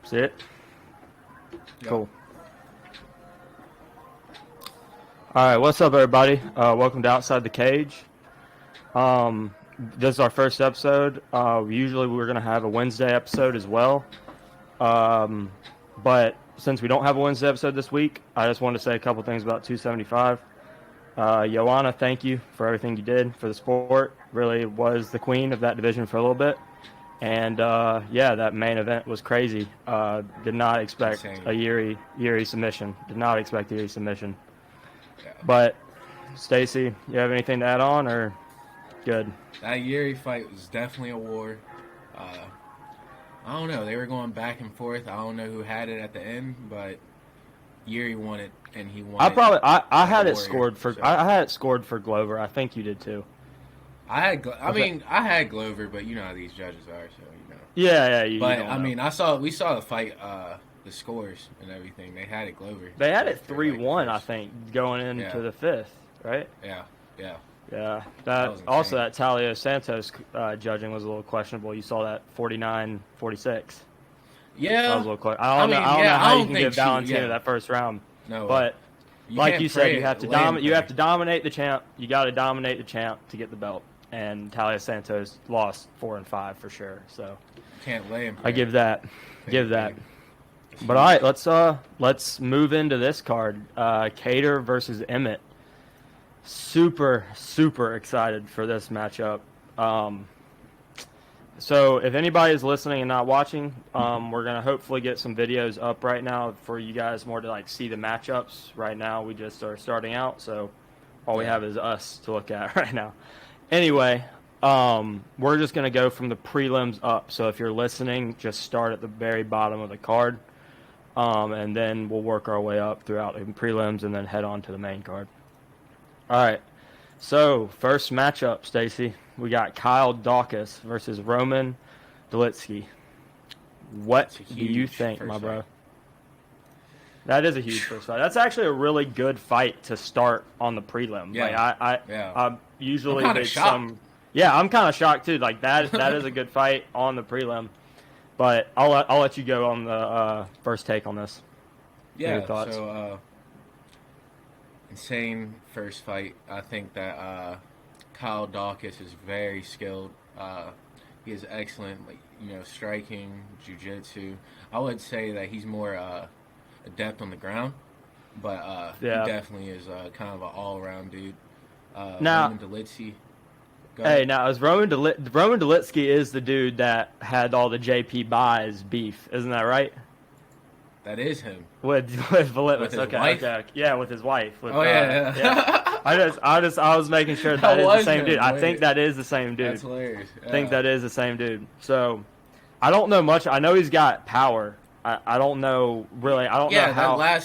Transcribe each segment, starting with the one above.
See it? Yep. Cool. All right, what's up, everybody? Welcome to Outside the Cage. This is our first episode. Usually we're going to have a Wednesday episode as well. But since we don't have a Wednesday episode this week, I just wanted to say a couple things about 275. Joanna, thank you for everything you did for the sport. Really was the queen of that division for a little bit. And, yeah, that main event was crazy. Did not expect a Yuri submission. Did not expect a Yuri submission. Yeah. But, Stacy, you have anything to add on, or good? That Yuri fight was definitely a war. I don't know. They were going back and forth. I don't know who had it at the end, but Yuri won it, and he won. I had it scored for. I had it scored for Glover. I think you did too. I had Glover, but you know how these judges are, so you know. Yeah. We saw the fight, the scores and everything. They had it Glover. They had it 3-1, I think, going into the fifth, right? Yeah. Yeah. That Talio Santos judging was a little questionable. You saw that 49-46. Yeah. That was a little I don't know how you can give Valentina that first round. No. But like you said, you have to dominate the champ. You got to dominate the champ to get the belt. And Talio Santos lost 4 and 5 for sure. So can't lay him. I give that. But all right, let's move into this card. Cater versus Emmitt. Super excited for this matchup. So if anybody is listening and not watching, we're gonna hopefully get some videos up right now for you guys more to like see the matchups. Right now we just are starting out, so all we have is us to look at right now. Anyway, we're just gonna go from the prelims up. So if you're listening, just start at the very bottom of the card, and then we'll work our way up throughout the prelims and then head on to the main card. All right, so first matchup, Stacy, we got Kyle Dawkis versus Roman Dolitsky. What do you think, my bro? That is a huge first fight. That's actually a really good fight to start on the prelim. Yeah. I usually I'm shocked. I'm kind of shocked too. Like that is a good fight on the prelim. But I'll let you go on the first take on this. Yeah. Your thoughts? So insane first fight. I think that Kyle Dawkis is very skilled. He is excellent, striking, jiu-jitsu. I would say that he's more adept on the ground, but he definitely is kind of an all-around dude. Roman Dolitsky. Now is Roman Dolitsky is the dude that had all the JP buys beef, isn't that right? That is him. With Volitvus, okay. Yeah, with his wife. Yeah. I was making sure that is the same dude. I think that is the same dude. That's hilarious. Yeah. I think that is the same dude. So, I don't know much. I know he's got power. I don't know, really. I don't know how.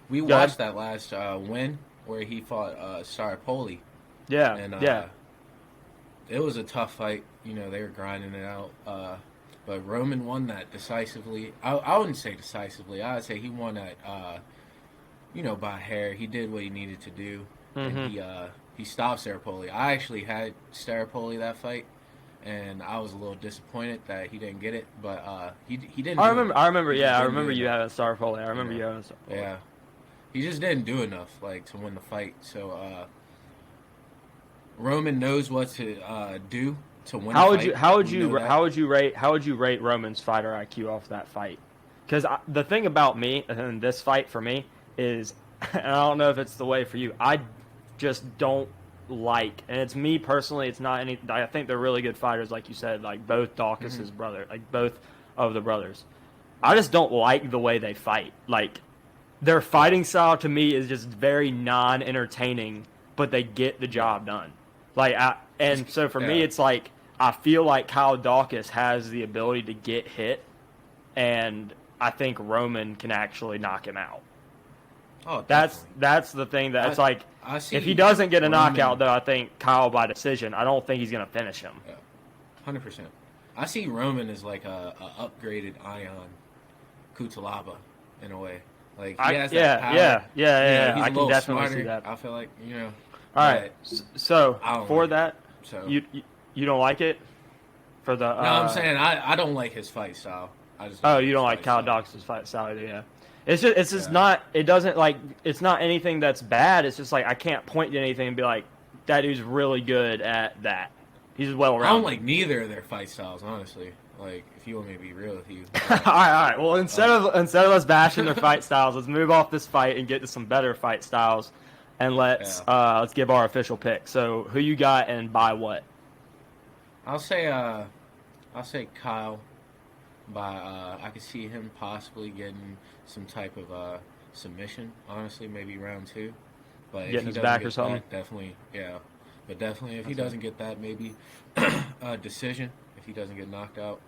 We watched that last win where he fought Starapoli. Yeah, and, it was a tough fight. They were grinding it out. But Roman won that decisively. I wouldn't say decisively. I would say he won that, by hair. He did what he needed to do, and he stopped Starapoli. I actually had Starapoli that fight, and I was a little disappointed that he didn't get it. But he didn't. I remember you having Starapoli. I remember you having Starapoli. Yeah, he just didn't do enough, to win the fight. So Roman knows what to do. How would you rate Roman's fighter IQ off that fight? Because the thing about me and this fight for me is, and I don't know if it's the way for you, I just don't like, and it's me personally. It's not any. I think they're really good fighters, like you said, like both Dawkis's brother, like both of the brothers. I just don't like the way they fight. Like their fighting style to me is just very non-entertaining, but they get the job done. So for me, it's like I feel like Kyle Dawkis has the ability to get hit, and I think Roman can actually knock him out. Oh, that's the thing that it's like. If he doesn't get a knockout, though, I think Kyle by decision. I don't think he's going to finish him. 100%. I see Roman as like a upgraded Ion Kutalaba in a way. Like he has that power. Yeah. He's I a can little definitely smarter, see that. I feel like All right. So for that, so you don't like it for the. No, I'm saying I don't like his fight style. I just Oh, you don't like Kyle style. Dawkis' fight style either, yeah. It's just not. It doesn't like. It's not anything that's bad. It's just like I can't point to anything and be like, that dude's really good at that. He's just well I rounded. don't like neither of their fight styles, honestly. Like, if you want me to be real with you. All right. Well, instead of us bashing their fight styles, let's move off this fight and get to some better fight styles, and let's give our official pick. So, who you got and by what? I'll say Kyle. I could see him possibly getting some type of submission. Honestly, maybe round 2. But Getting his back or something. Definitely, yeah. But definitely, if he doesn't get that, maybe a decision. If he doesn't get knocked out.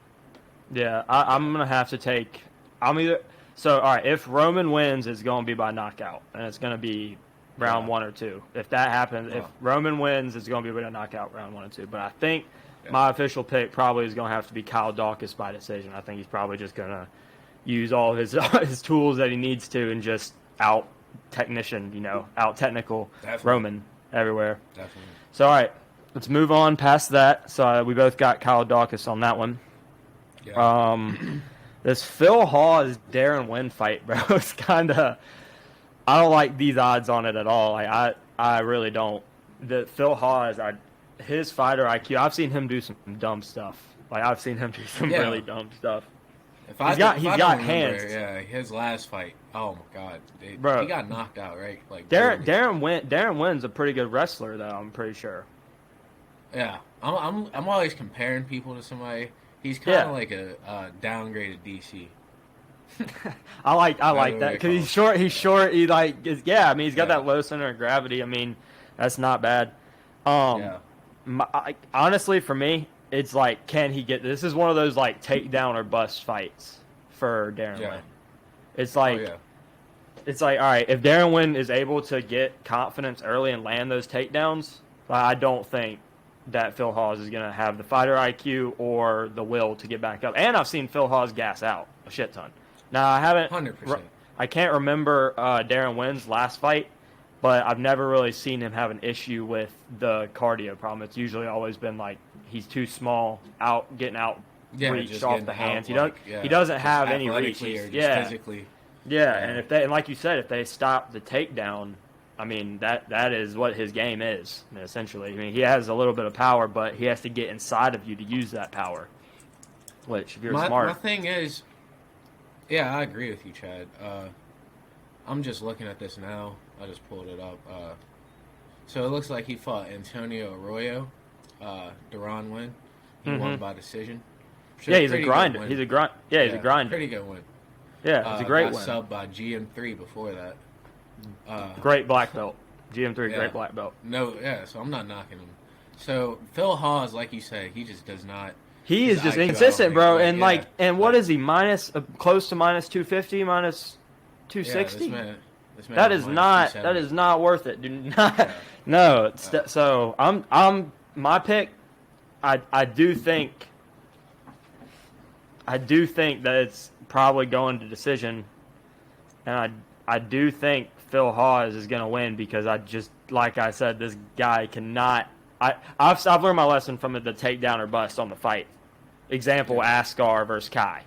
Yeah, I'm gonna have to take. I'm either. So, all right. If Roman wins, it's gonna be by knockout, and it's gonna be round 1 or 2. If that happens, if Roman wins, it's gonna be by knockout round 1 or 2. But I think my official pick probably is gonna have to be Kyle Dawkis by decision. I think he's probably just gonna use all his tools that he needs to and just out technician, out technical Roman everywhere. Definitely. So, all right. Let's move on past that. So we both got Kyle Dawkis on that one. Yeah. This Phil Hawes Darren Wynn fight, bro. It's kind of. I don't like these odds on it at all. Like I really don't. The Phil Hawes, his fighter IQ. I've seen him do some dumb stuff. Like I've seen him do some really dumb stuff. He's got hands. Yeah, his last fight. Oh my God, bro. He got knocked out, right? Like Darren Wynn's a pretty good wrestler, though. I'm pretty sure. Yeah, I'm always comparing people to somebody. He's kind of like a downgraded DC. I like that because he's short. He's short. He he's got that low center of gravity. I mean, that's not bad. Honestly, for me, it's like, can he get? This is one of those like takedown or bust fights for Darren Wynn. It's like. It's like, all right, if Darren Wynn is able to get confidence early and land those takedowns, I don't think that Phil Hawes is going to have the fighter IQ or the will to get back up. And I've seen Phil Hawes gas out a shit ton. Now, I haven't... 100%. I can't remember Darren Wynn's last fight, but I've never really seen him have an issue with the cardio problem. It's usually always been like he's too small, getting out reached off the hands. He doesn't have any reach. Physically. Yeah, and like you said, if they stop the takedown, I mean, that is what his game is, essentially. I mean, he has a little bit of power, but he has to get inside of you to use that power. Which, if you're smart... My thing is... Yeah, I agree with you, Chad. I'm just looking at this now. I just pulled it up. So it looks like he fought Antonio Arroyo, Duran win. He won by decision. He's a grinder. He's a grinder. Pretty good win. Yeah, it's a great win. Subbed by GM3 before that. Great black belt. GM3, great black belt. So I'm not knocking him. So Phil Hawes, like you say, he just does not. He is just inconsistent, bro. And what is he? Close to minus 250, minus 260. This man that is not worth it. Do not. No. So I'm my pick. I do think that it's probably going to decision, and I do think Phil Hawes is going to win because like I said, this guy cannot. I've learned my lesson from the takedown or bust on the fight. Example, Askar versus Kai.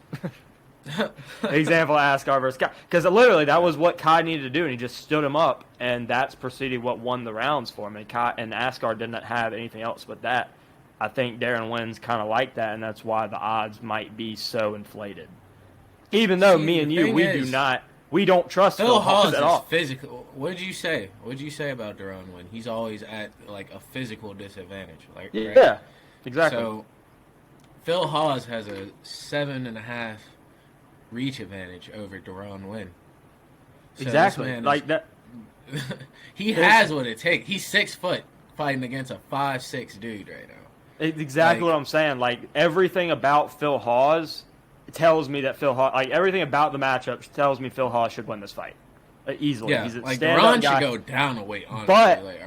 Askar versus Kai. Because literally that was what Kai needed to do, and he just stood him up, and that's proceeded what won the rounds for him. And Askar didn't have anything else but that. I think Darren Wynn's kind of like that, and that's why the odds might be so inflated. Even though me and you, we don't trust Phil Hawes at all. Physical. What did you say? What did you say about Duran Wynn? He's always at like a physical disadvantage. Right? Yeah, exactly. So Phil Hawes has a 7.5 reach advantage over Duran Wynn. So exactly, like that. He has what it takes. He's 6 foot fighting against a 5'6" dude right now. It's exactly what I'm saying. Like everything about Phil Hawes tells me that everything about the matchup tells me Phil Hawes should win this fight easily. Yeah, he's a like Duran should go down a weight, honestly,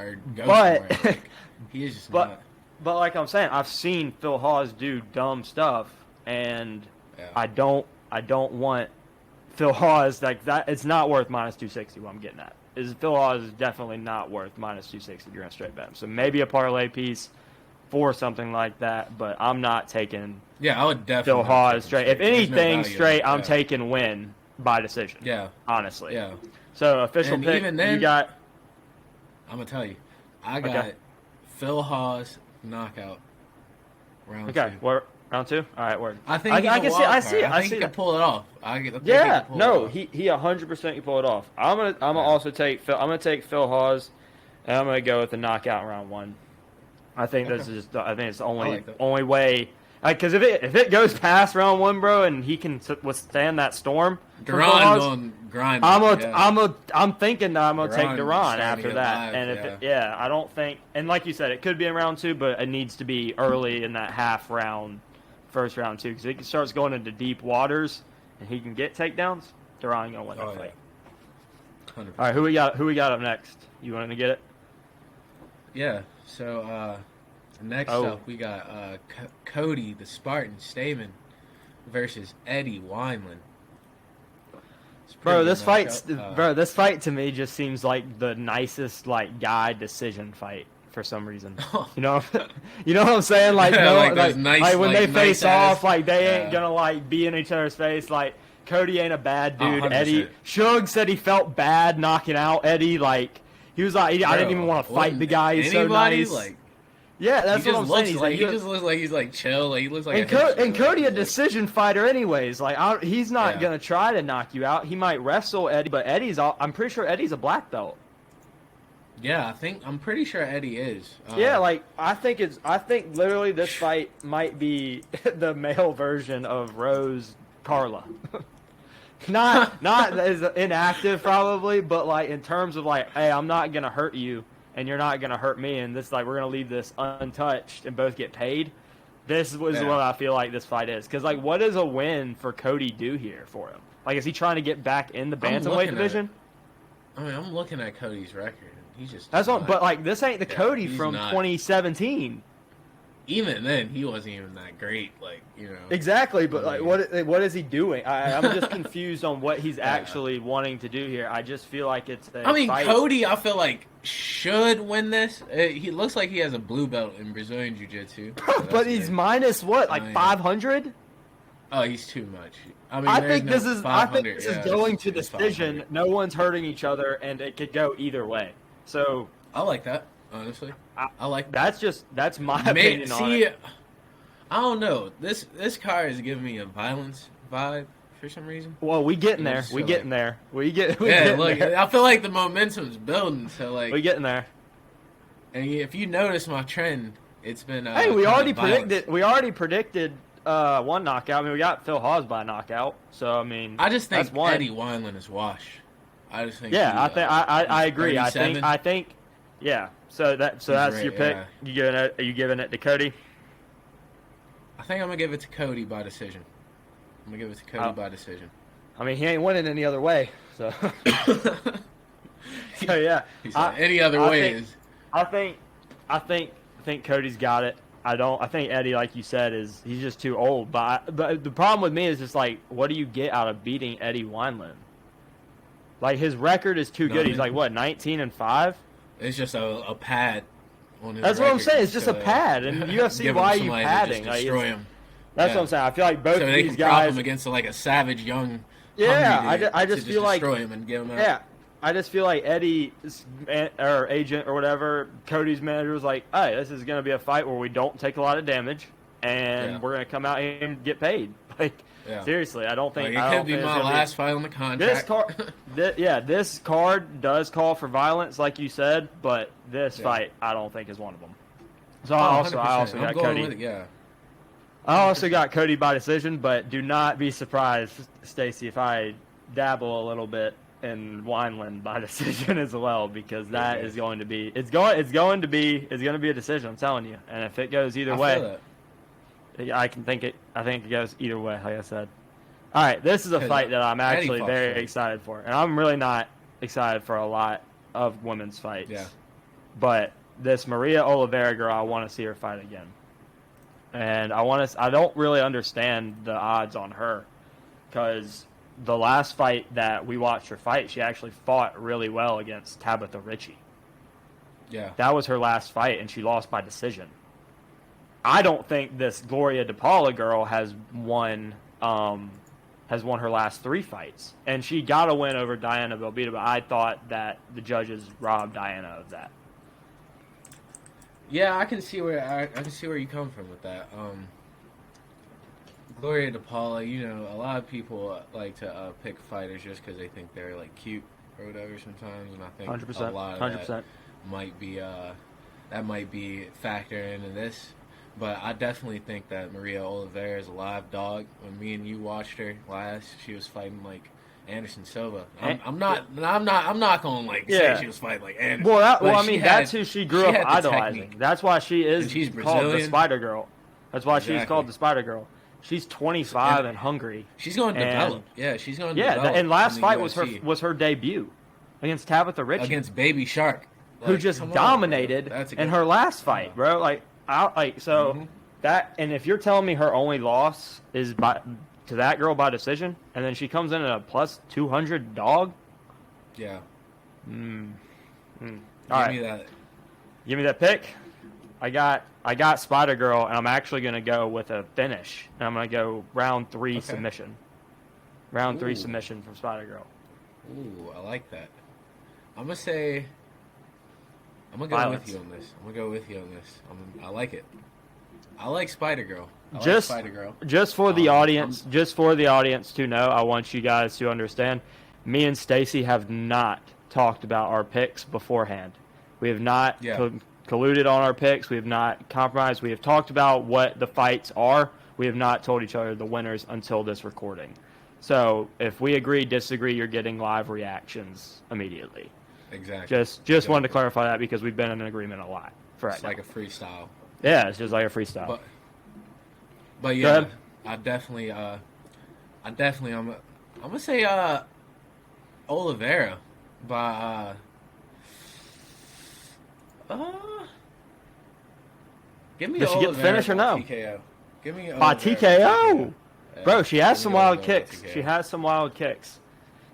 he is just not. But like I'm saying, I've seen Phil Hawes do dumb stuff, and I don't want Phil Hawes like that. It's not worth minus 260. What I'm getting at is Phil Hawes is definitely not worth minus 260. You're gonna straight bet him. So maybe a parlay piece for something like that, but I'm not taking Yeah, I would definitely. Phil Hawes straight. If There's no anything value. straight, I'm Yeah. taking win by decision. Yeah. Honestly. Yeah. So official And pick. even then, you got. I'm gonna tell you, I got Phil Hawes knockout round Okay. 2. What, round 2. All right. Word. I think I he's can a see. wild I card. see it. I I think see he that. can pull it off. I think Yeah. he can pull No. it off. He 100% can pull it off. I'm gonna also take Phil. I'm gonna take Phil Hawes, and I'm gonna go with the knockout in round 1. I think this is just. I think it's the only way. Because if it goes past round 1, bro, and he can withstand that storm, Duran going grind. I'm thinking that I'm gonna take Duran Duran starting to after get that. live, And yeah. I don't think. And like you said, it could be in round 2, but it needs to be early in that first round too, because if he starts going into deep waters and he can get takedowns, Duran gonna win that fight. Yeah. All right, who we got up next? You want to get it? Yeah. So next up, we got Cody the Spartan Stamen versus Eddie Wineland. Bro, this fight to me just seems like the nicest guy decision fight for some reason. You know what I'm saying? Like, when they face off, they ain't gonna be in each other's face. Like, Cody ain't a bad dude. 100%. Eddie Shug said he felt bad knocking out Eddie. Like, he was like, I didn't even want to fight the guy. He's so nice. Yeah, that's what I'm saying. He just looks like he's chill. He looks like Cody a decision fighter, anyways. Like, he's not gonna try to knock you out. He might wrestle Eddie, but I'm pretty sure Eddie's a black belt. Yeah, I'm pretty sure Eddie is. I think literally this fight might be the male version of Rose Carla. not as inactive probably, but in terms of hey, I'm not gonna hurt you and you're not gonna hurt me, and this we're gonna leave this untouched and both get paid. This was what I feel like this fight is, because what does a win for Cody do here for him? Is he trying to get back in the bantamweight division? I'm looking at Cody's record. He's just but this ain't the Cody from 2017. Even then, he wasn't even that great. Exactly, but what is he doing? I'm just confused on what he's actually wanting to do here. I just feel like it's a fight. Cody, I feel like should win this. He looks like he has a blue belt in Brazilian Jiu-Jitsu. But he's minus what, 500? Oh, he's too much. I think this is going to decision. No one's hurting each other, and it could go either way. So I like that, honestly. I like that. That's my opinion on it. I don't know. This card is giving me a violence vibe for some reason. Well, we getting there. We getting there. I feel like the momentum's building. So we getting there. And if you notice my trend, it's been. Hey, we already predicted. We already predicted one knockout. We got Phil Hawes by knockout. So I just think Eddie Wineland is wash. I just think. Yeah, I agree. I think. Yeah. So that's your pick. Yeah. Are you giving it to Cody? I think I'm gonna give it to Cody by decision. By decision. He ain't winning any other way. So. So yeah. Any other way is. I think Cody's got it. I think Eddie, like you said, he's just too old. But the problem with me is just what do you get out of beating Eddie Wineland? His record is too good. He's 19-5. It's just a pad on his. That's what I'm saying. It's just a pad. And UFC, why are you padding? Destroy him. That's what I'm saying. I feel like both of these guys. Prop him against a savage young. I just feel like destroy him and get him out. Yeah. I just feel like Eddie or agent or whatever, Cody's manager was like, "Hey, this is going to be a fight where we don't take a lot of damage, and we're going to come out here and get paid." Seriously, I don't think it could be my last fight on the contract. This card does call for violence, like you said, but this fight I don't think is one of them. So I also got Cody. I also got Cody by decision, but do not be surprised, Stacy, if I dabble a little bit in Wineland by decision as well, because that is going to be it's going to be a decision. I'm telling you, and if it goes either way, I think it goes either way. Like I said, all right, this is a fight that I'm actually very excited for, and I'm really not excited for a lot of women's fights. Yeah, but this Maria Oliveira girl, I want to see her fight again, and I don't really understand the odds on her, because the last fight that we watched her fight, she actually fought really well against Tabitha Ritchie. Yeah. That was her last fight, and she lost by decision. I don't think this Gloria DePaula girl has won her last 3 fights, and she got a win over Diana Belbita, but I thought that the judges robbed Diana of that. Yeah, I can see where you come from with that. Gloria DePaula, you know, a lot of people like to pick fighters just because they think they're like cute or whatever sometimes, and I think 100%, a lot of 100%. that might be factored into this. But I definitely think that Maria Oliveira is a live dog. When me and you watched her last, she was fighting like Anderson Silva. I'm not gonna like say she was fighting like Anderson. That's who she grew up idolizing. Technique. That's why she is she's called the Spider Girl. That's why she's called the Spider Girl. She's 25 and hungry. She's going to develop. Yeah, she's going to develop. And last fight was her debut against Tabitha Ritchie. Against Baby Shark. Who just dominated in her last fight, bro. That, and if you're telling me her only loss is to that girl by decision, and then she comes in at a plus 200 dog. Yeah. All right. Give me that pick. I got Spider Girl, and I'm actually going to go with a finish. And I'm going to go round 3 submission. Round 3 submission from Spider Girl. Ooh, I like that. I'm going to go with you on this. I like it. I like Spider Girl. Just for the audience to know, I want you guys to understand, me and Stacy have not talked about our picks beforehand. We have not colluded on our picks. We have not compromised. We have talked about what the fights are. We have not told each other the winners until this recording. So if we agree, disagree, you're getting live reactions immediately. Exactly. Just wanted to clarify that because we've been in agreement a lot. It's like a freestyle. Yeah, it's just like a freestyle. But yeah, I'm gonna say Oliveira by give me. Does she get the finish or no? TKO. Give me by TKO. Bro, she has some wild kicks. TKO. She has some wild kicks.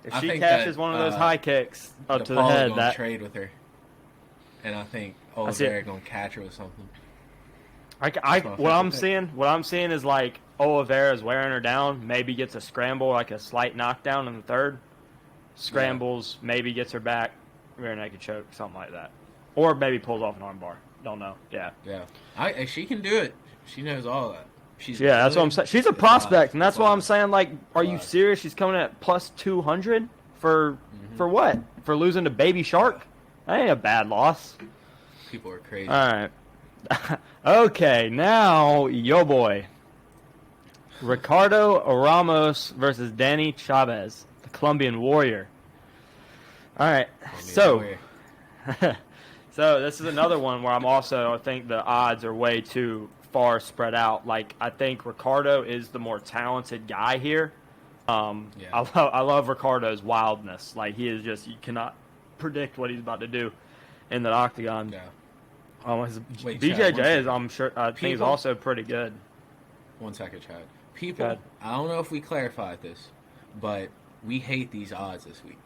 If I she think catches one of those high kicks up to the head, gonna trade with her, and I think Oliveira gonna catch her with something. What I'm seeing is like Oliveira's wearing her down, maybe gets a scramble, like a slight knockdown in the third, scrambles, maybe gets her back, rear naked choke, something like that, or maybe pulls off an armbar. Don't know. Yeah. She can do it. She knows all that. That's what I'm saying. She's a prospect, and that's why I'm saying, like, are you serious? She's coming at plus 200 for what? For losing to Baby Shark? That ain't a bad loss. People are crazy. All right. Okay, now yo boy, Ricardo Ramos versus Danny Chavez, the Colombian Warrior. All right, so this is another one where I think the odds are way too far spread out. Like, I think Ricardo is the more talented guy here. I love Ricardo's wildness. Like, he is just, you cannot predict what he's about to do in the octagon. Yeah. BJJ is, I'm sure, I think he's also pretty good. 1 second, Chad. People, I don't know if we clarified this, but we hate these odds this week.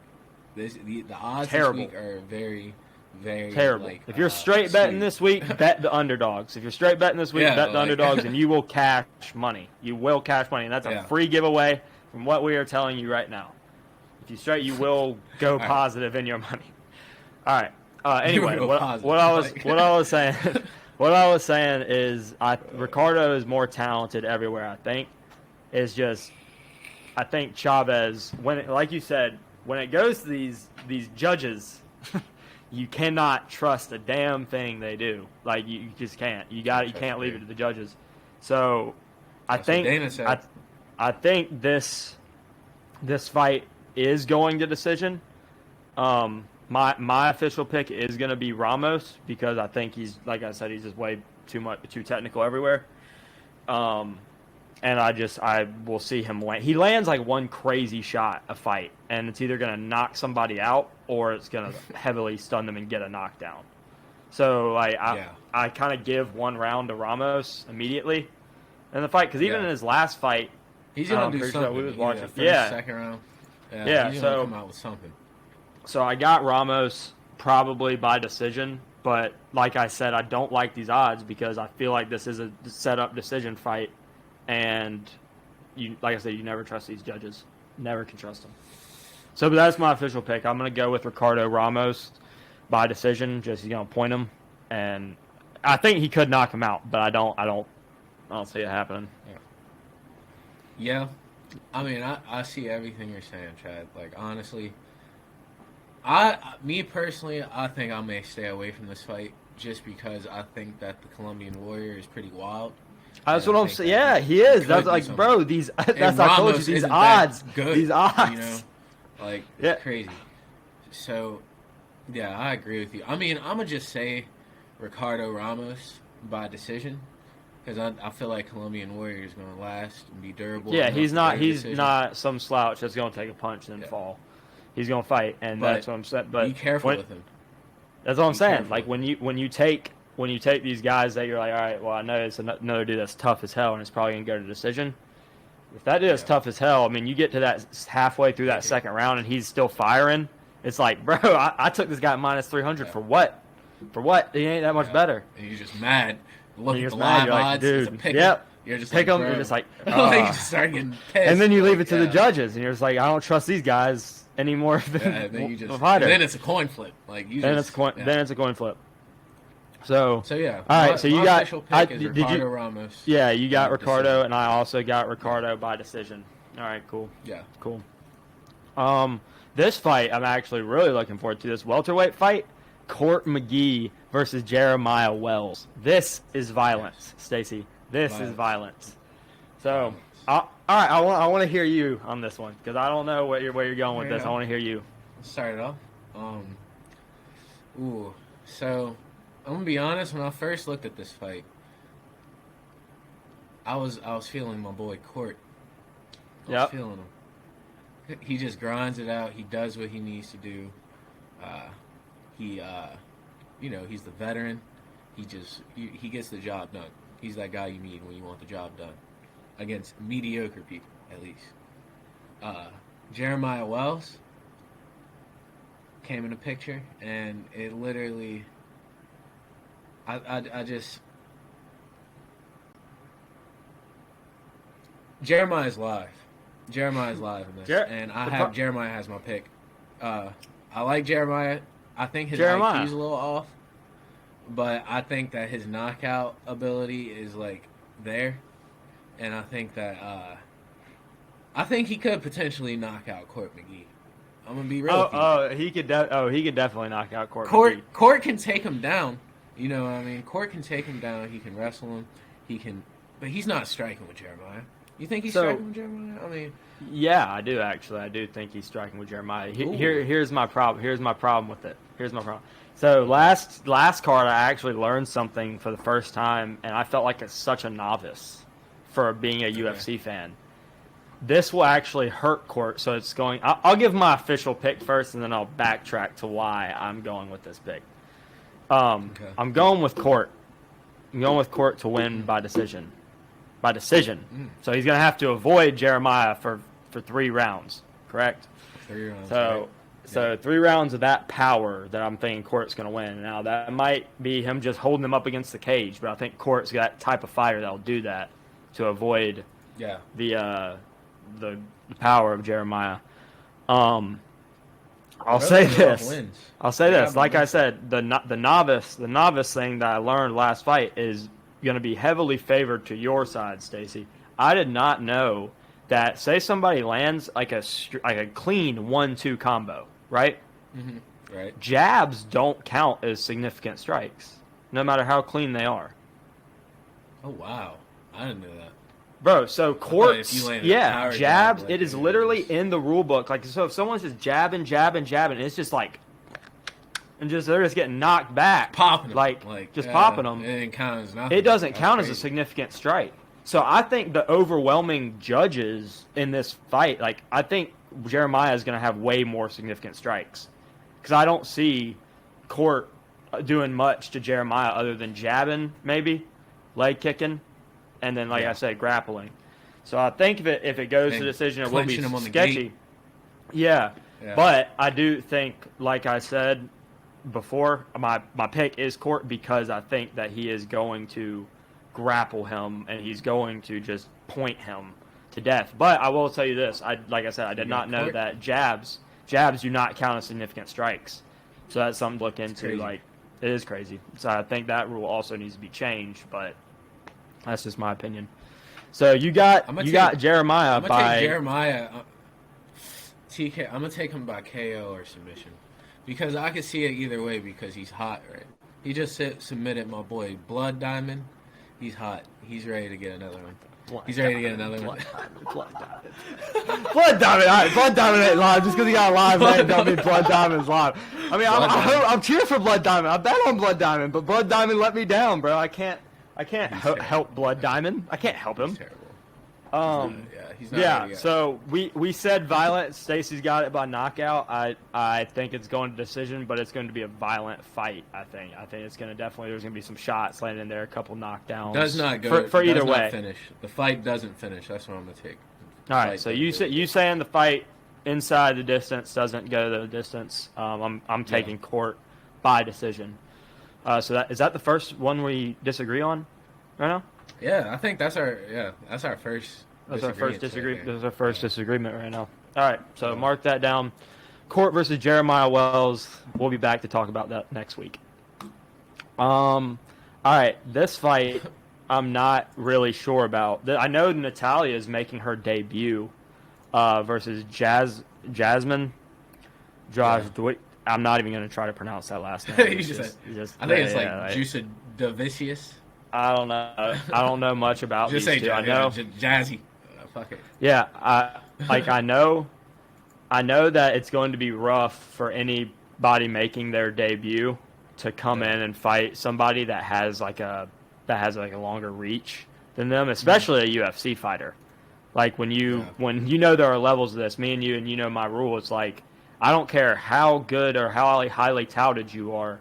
The odds terrible. This week are very, very terrible. Like, if you're straight betting this week, bet the underdogs. If you're straight betting this week, bet the underdogs, and you will cash money. You will cash money, and that's a free giveaway from what we are telling you right now. If you straight, you will go positive in your money. All right. Anyway, what I was saying is Ricardo is more talented everywhere. I think it's just I think Chavez, like you said, when it goes to these judges, you cannot trust a damn thing they do. Like, you just can't. You can't leave it to the judges. So I think this fight is going to decision. My official pick is going to be Ramos because I think he's, like I said, he's just way too technical everywhere. And I will see him land. He lands like one crazy shot a fight, and it's either going to knock somebody out or it's going to heavily stun them and get a knockdown. So I kind of give one round to Ramos immediately in the fight because even in his last fight, he's going to do something. We was watching. Second round. Yeah. He's going to come out with something. So I got Ramos probably by decision, But like I said, I don't like these odds because I feel like this is a set-up decision fight, and like I said, you never trust these judges. Never can trust them. So, but that's my official pick. I'm going to go with Ricardo Ramos by decision. Just he's going to point him, and I think he could knock him out, but I don't see it happening. Yeah. I mean, I see everything you're saying, Chad. Like, honestly, me personally, I think I may stay away from this fight just because I think that the Colombian Warrior is pretty wild. That's what I'm saying. Yeah, he is. That's like, bro, these. That's I told you these odds. Good, these odds. You know, like it's crazy. So, yeah, I agree with you. I mean, I'm gonna just say Ricardo Ramos by decision. Because I feel like Colombian Warrior is going to last and be durable. Yeah, he's not some slouch that's going to take a punch and then fall. He's going to fight, and that's what I'm saying. But be careful with him. That's what I'm saying. Like when you take these guys that you're like, all right, well, I know it's another dude that's tough as hell, and it's probably going to go to decision. If that dude is tough as hell, I mean, you get to that halfway through that second round, and he's still firing. It's like, bro, I took this guy minus 300 for what? For what? He ain't that much better. And you're just mad. Look at the live odds. Dude, You're just pick like, them. You're just like, you just start getting pissed. And then you leave it to the judges, and you're just like, I don't trust these guys anymore. Then it's a coin flip. Like then it's a coin flip. So yeah. All right. So you got Ricardo Ramos. Yeah, you got Ricardo, and I also got Ricardo by decision. All right. Cool. Yeah. Cool. This fight, I'm actually really looking forward to this welterweight fight. Court McGee versus Jeremiah Wells. This is violence, Stacy. This is violence. So, all right, I want to hear you on this one because I don't know where you're going with this. I want to hear you. Start it off. So I'm gonna be honest. When I first looked at this fight, I was feeling my boy Court. I was feeling him. He just grinds it out. He does what he needs to do. He's the veteran. He gets the job done. He's that guy you need when you want the job done. Against mediocre people, at least. Jeremiah Wells came in the picture, and it literally... Jeremiah's live. Jeremiah's live in this. And Jeremiah has my pick. I like Jeremiah. I think his IQ is a little off, but I think that his knockout ability is like there, and I think that he could potentially knock out Court McGee. I'm gonna be real. He could definitely knock out Court McGee. Court can take him down. You know what I mean? Court can take him down. He can wrestle him. But he's not striking with Jeremiah. You think he's striking with Jeremiah? I mean, yeah, I do actually. I do think he's striking with Jeremiah. Here's my problem. Here's my problem with it. So last card, I actually learned something for the first time, and I felt like it's such a novice for being a UFC fan. This will actually hurt Court, so it's going. I'll give my official pick first, and then I'll backtrack to why I'm going with this pick. I'm going with Court. I'm going with Court to win by decision. So he's going to have to avoid Jeremiah for 3 rounds, correct? 3 rounds. So 3 rounds of that power that I'm thinking Court's going to win. Now, that might be him just holding him up against the cage, but I think Court's got that type of fighter that'll do that to avoid the power of Jeremiah. I'll say this. Like I said, the novice thing that I learned last fight is going to be heavily favored to your side, Stacy. I did not know that. Say somebody lands like a clean 1-2 combo, right? Mm-hmm. Right. Jabs don't count as significant strikes, no matter how clean they are. Oh wow, I didn't know that. Bro, so Court's, jabs, it is literally in the rule book. Like, so if someone's just jabbing, it's just like, they're just getting knocked back. Popping them. Popping them. It didn't count as nothing. It doesn't count as a significant strike. So I think the overwhelming judges in this fight, I think Jeremiah is going to have way more significant strikes. Because I don't see Court doing much to Jeremiah other than jabbing, maybe, leg kicking. And then, I said, grappling. So I think if it goes to decision, it will be sketchy. Yeah. But I do think, like I said, before, my pick is Court because I think that he is going to grapple him and he's going to just point him to death. But I will tell you this: like I said, I did not know Court? that jabs do not count as significant strikes. So that's something to look into. Like, it is crazy. So I think that rule also needs to be changed. But that's just my opinion. So you got Jeremiah I'm gonna take Jeremiah. TK. I'm gonna take him by KO or submission because I can see it either way because he's hot, right? He just submitted my boy Blood Diamond. He's hot. He's ready to get another one. He's ready to get another one. Blood Diamond. Blood Diamond. All right, Blood Diamond ain't live. Just because he got a live name don't mean Blood Diamond's live. I mean, I'm cheering for Blood Diamond. I bet on Blood Diamond, but Blood Diamond let me down, bro. I can't help Blood Diamond. I can't help him. He's terrible. He's not so we said violent. Stacy's got it by knockout. I think it's going to decision, but it's going to be a violent fight. I think it's going to definitely. There's going to be some shots landing there, a couple knockdowns. Does not go for either way. Finish. The fight doesn't finish. That's what I'm going to take. All right. So you saying the fight inside the distance doesn't go the distance. I'm taking Court by decision. So is that the first one we disagree on right now? Yeah, I think that's our first. That's our first disagreement. This is our first disagreement right now. All right, so mark that down. Court versus Jeremiah Wells. We'll be back to talk about that next week. All right, this fight I'm not really sure about. I know Natalia is making her debut versus Jasmine. I'm not even going to try to pronounce that last name. I think it's like Juica Davicius. I don't know. I don't know much about just these say two. I know Jazzy. Fuck it. Yeah, I know that it's going to be rough for anybody making their debut to come in and fight somebody that has like a longer reach than them, especially a UFC fighter. Like when you know there are levels of this, me and you know my rule. It's like I don't care how good or how highly touted you are.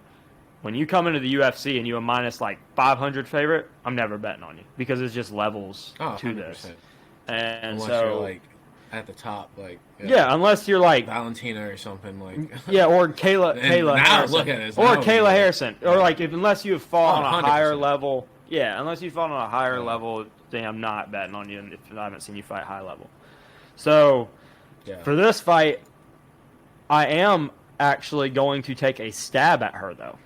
When you come into the UFC and you're a minus like 500 favorite, I'm never betting on you because it's just levels to 100%. This. And unless so, you're like at the top, like unless you're like Valentina or something like or Kayla Harrison, look at it, or Kayla Harrison, or like unless you have fallen on a higher level, unless you've fallen on a higher level, then I'm not betting on you if I haven't seen you fight high level. So for this fight, I am actually going to take a stab at her though.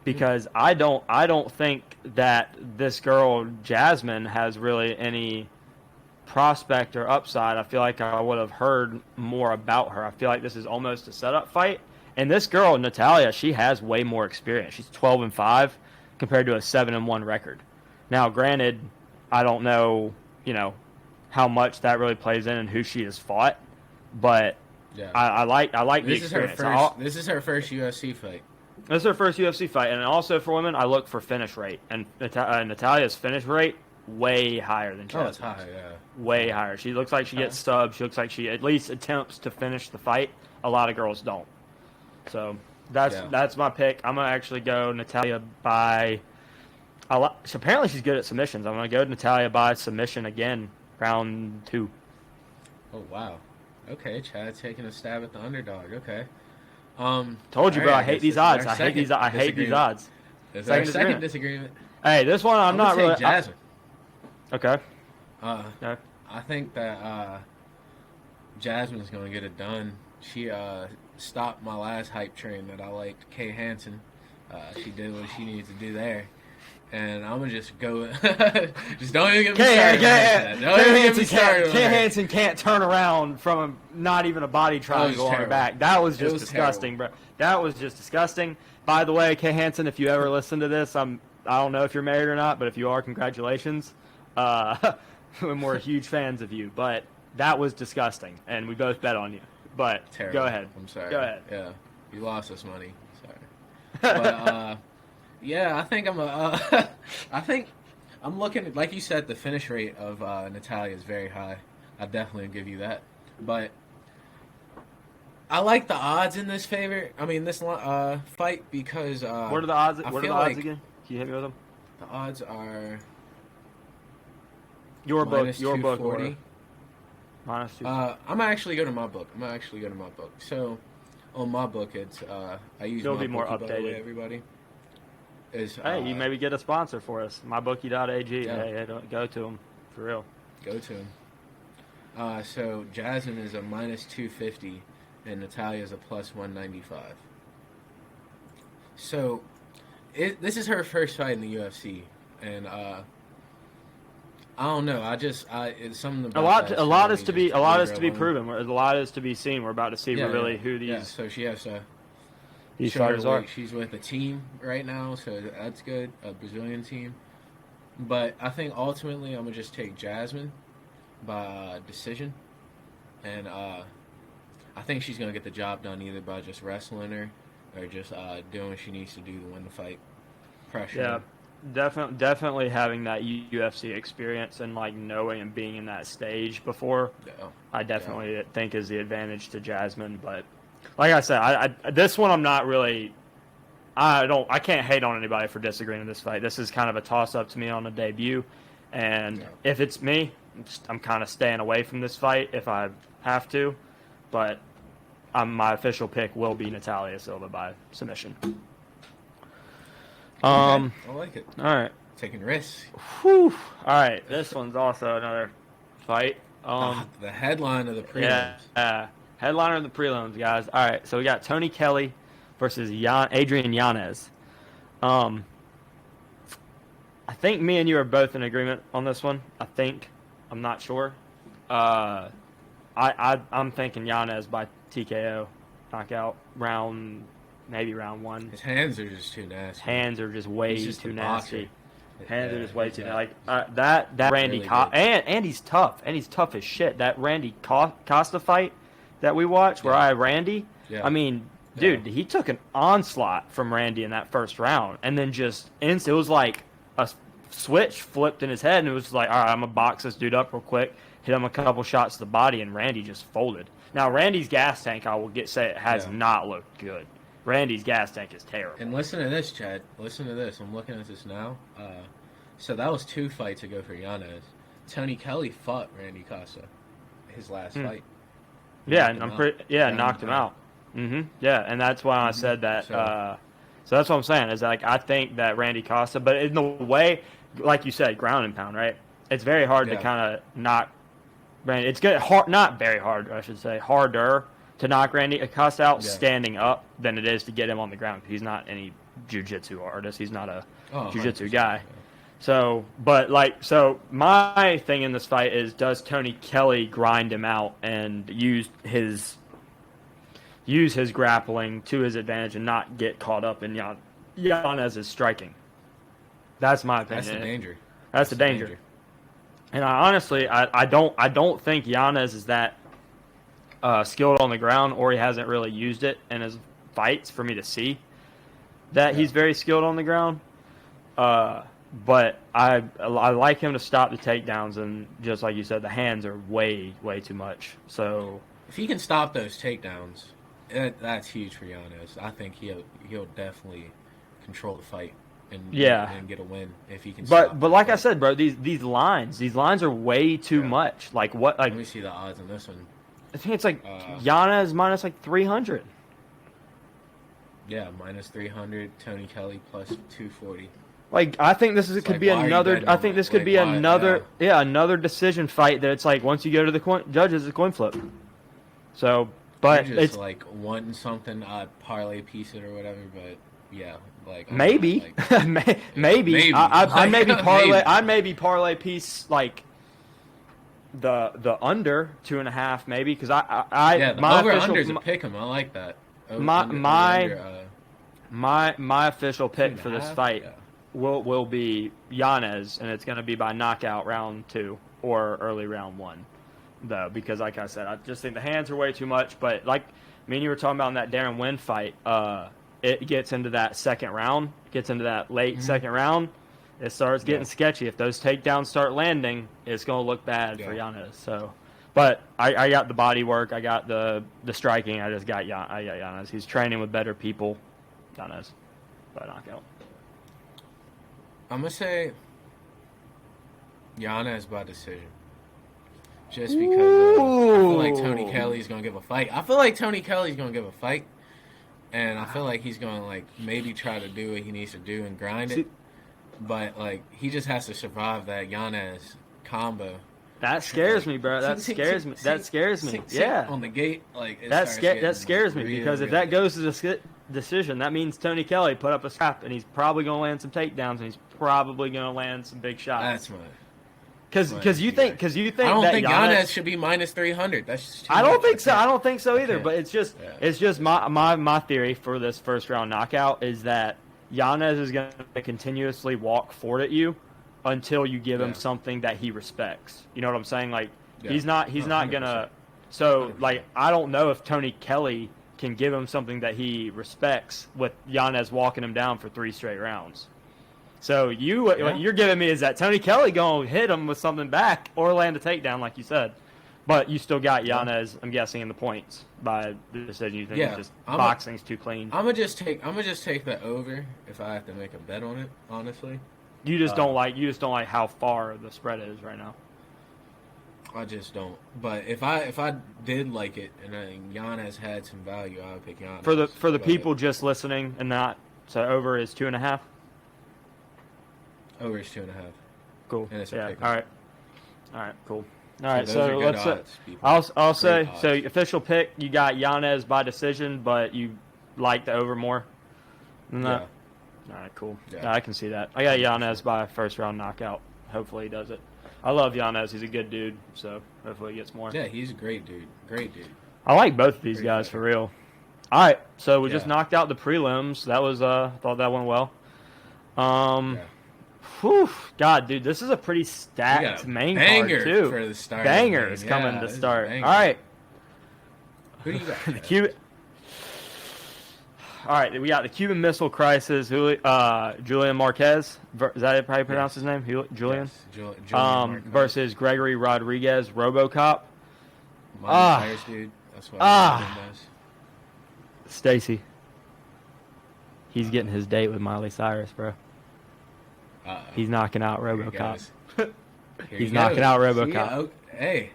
Because I don't think that this girl Jasmine has really any prospect or upside. I feel like I would have heard more about her. I feel like this is almost a setup fight. And this girl Natalia, she has way more experience. She's 12-5 compared to a 7-1 record. Now, granted, I don't know, how much that really plays in and who she has fought, but I like the experience. This is her first UFC fight. This is her first UFC fight, and also for women, I look for finish rate, and Natalia's finish rate way higher than Chavez. Oh, it's high, way higher. She looks like she gets subs. She looks like she at least attempts to finish the fight. A lot of girls don't. So that's my pick. I'm gonna actually go Natalia by. Apparently, she's good at submissions. I'm gonna go Natalia by submission again, round 2. Oh wow. Okay, Chad taking a stab at the underdog. Okay. Told you, bro. I hate these odds. I hate these odds. It's our second disagreement. Hey, this one I'm not really. Jasmine. Okay. I think that Jasmine's gonna get it done. She stopped my last hype train that I liked, Kay Hansen. She did what she needed to do there. And I'm going to just go. Just don't even get me started. Kay Hansen can't turn around from not even a body triangle on her back. That was just disgusting, bro. That was just disgusting. By the way, Kay Hansen, if you ever listen to this, I don't know if you're married or not, but if you are, congratulations. We're huge fans of you. But that was disgusting, and we both bet on you. But terrible. Go ahead. I'm sorry. Go ahead. Yeah, you lost us money. Sorry. But, yeah, I think I'm looking at, like you said, the finish rate of Natalia is very high. I definitely give you that. But I like the odds in this fight because what are the odds? What are the odds again? Can you hit me with them? The odds are your book. -240. I'm actually going to my book. So on my book, it's I use You'll my be more bookie, by the way, updated. everybody. Is Hey, you maybe get a sponsor for us. MyBookie.ag. Yeah. Hey, don't go to them for real. Go to him. So Jasmine is a -250, and Natalia's a +195. So, this is her first fight in the UFC, and I don't know. It's something about A lot is to be proven. A lot is to be seen. We're about to see really who these. Yeah, so she has these fighters are. She's with a team right now, so that's good. A Brazilian team. But I think ultimately I'm going to just take Jasmine by decision. And I think she's going to get the job done either by just wrestling her or just doing what she needs to do to win the fight. Pressure. Yeah, definitely having that UFC experience and like knowing and being in that stage before, I definitely think is the advantage to Jasmine. But like I said, I this one I'm not really. I can't hate on anybody for disagreeing in this fight. This is kind of a toss-up to me on a debut, and if it's me, I'm kind of staying away from this fight if I have to. But my official pick will be Natalia Silva by submission. I like it. All right. Taking risks. Whew. All right. This one's also another fight. The headline of the prelims. Yeah. Headliner of the prelims, guys. All right. So we got Tony Kelly versus Adrian Yanez. I think me and you are both in agreement on this one. I'm not sure. I'm thinking Yanez by TKO, knockout, maybe round one. His hands are just too nasty. Hands are just way too nasty. Hands are just way too nasty. That Randy really and he's tough. And he's tough as shit. That Randy Costa fight that we watched where I had Randy, I mean, dude, he took an onslaught from Randy in that first round. And then it was like a switch flipped in his head, and it was like, all right, I'm going to box this dude up real quick, hit him a couple shots to the body, and Randy just folded. Now, Randy's gas tank, I will say it has not looked good. Randy's gas tank is terrible. And listen to this, Chad. Listen to this. I'm looking at this now. So that was 2 fights ago for Yanez. Tony Kelly fought Randy Costa, his last fight. Yeah, and knocked him out. Mm-hmm. Yeah, and that's why I said that. So that's what I'm saying is like I think that Randy Costa, but in the way, like you said, ground and pound, right? It's very hard to kind of knock Randy. It's good, not very hard, I should say, harder to knock Randy Costa out standing up than it is to get him on the ground. He's not any jiu-jitsu artist. He's not a jiu-jitsu guy. So, my thing in this fight is, does Tony Kelly grind him out and use his grappling to his advantage and not get caught up in Yanez's striking? That's my opinion. That's the danger. That's the danger. And I don't think Yanez is that skilled on the ground, or he hasn't really used it in his fights for me to see that he's very skilled on the ground. But I like him to stop the takedowns, and just like you said, the hands are way too much. So if he can stop those takedowns, that's huge for Yanez. I think he'll definitely control the fight and get a win if he can. But like I said, bro, these lines are way too much. Like what? Like let me see the odds on this one. I think it's like Yanez minus like 300. Yeah, minus 300. Tony Kelly plus 240. Like I think this could be another. I think this could be another. Yeah, another decision fight that it's like once you go to the judges, it's a coin flip. So, but it's like wanting something, parlay piece it or whatever. But yeah, like maybe, maybe. I maybe parlay piece like the under 2.5 maybe because the my over official, under's a pick 'em. I like that. My official pick for this fight will be Yanez, and it's going to be by knockout round 2 or early round 1, though, because like I said, I just think the hands are way too much. But like me and you were talking about in that Darren Wynn fight, it gets into that second round, gets into that late second round, it starts getting sketchy. If those takedowns start landing, it's going to look bad for Yanez. So, but I got the body work, I got the striking, I got Yanez. He's training with better people. Yanez by knockout. I'm going to say Yanez by decision. Just because I feel like Tony Kelly's going to give a fight. and I feel like he's going to, like, maybe try to do what he needs to do and grind it. But, like, he just has to survive that Yanez combo. That scares me, bro. That scares me. That scares me. Yeah. On the gate, like, That scares me because if that goes to the decision, that means Tony Kelly put up a scrap, and he's probably going to land some takedowns, and he's probably going to land some big shots. That's right. Because you think I don't that think Yanez should be minus 300. That's just too I don't much. think so. I don't think so either. But it's just Yeah. my theory for this first round knockout is that Yanez is going to continuously walk forward at you until you give him something that he respects. You know what I'm saying? Like he's not gonna. So 100%. like I don't know if Tony Kelly can give him something that he respects with Yanez walking him down for 3 straight rounds. So what you're giving me is that Tony Kelly gonna hit him with something back or land a takedown, like you said. But you still got Yanez, I'm guessing, in the points by the decision. You think just boxing's too clean. I'm gonna just take the over if I have to make a bet on it. Honestly, you just don't like how far the spread is right now. I just don't. But if I did like it and Yanez had some value, I would pick Yanez. For the people just listening and not, so over is 2.5. Over is 2.5. Cool. And it's yeah. pick. All right, cool. All right, those so are good let's. odds, people. I'll say odds. so. Official pick, you got Yanez by decision, but you like the over more than that. Yeah. All right, cool. Yeah. Yeah, I can see that. I got Yanez by first round knockout. Hopefully he does it. I love Yanez. He's a good dude, so hopefully he gets more. Yeah, he's a great dude. Great dude. I like both of these guys for real. All right, so we just Yeah. knocked out the prelims. That was thought that went well. Yeah. Whew, God, dude, this is a pretty We stacked got a main banger card too. for the start. Bangers Yeah, coming to this is start. a All banger. right, Who do you got? the Cuban. All right, we got the Cuban Missile Crisis. Julian Marquez. Is that how you pronounce his name? Julian. Yes, Julian Marquez. Versus Gregory Rodriguez, RoboCop. Miley Cyrus, dude. That's what Adrian does. Stacy. He's getting his date with Miley Cyrus, bro. He's knocking out RoboCop. He's knocking out RoboCop. Hey.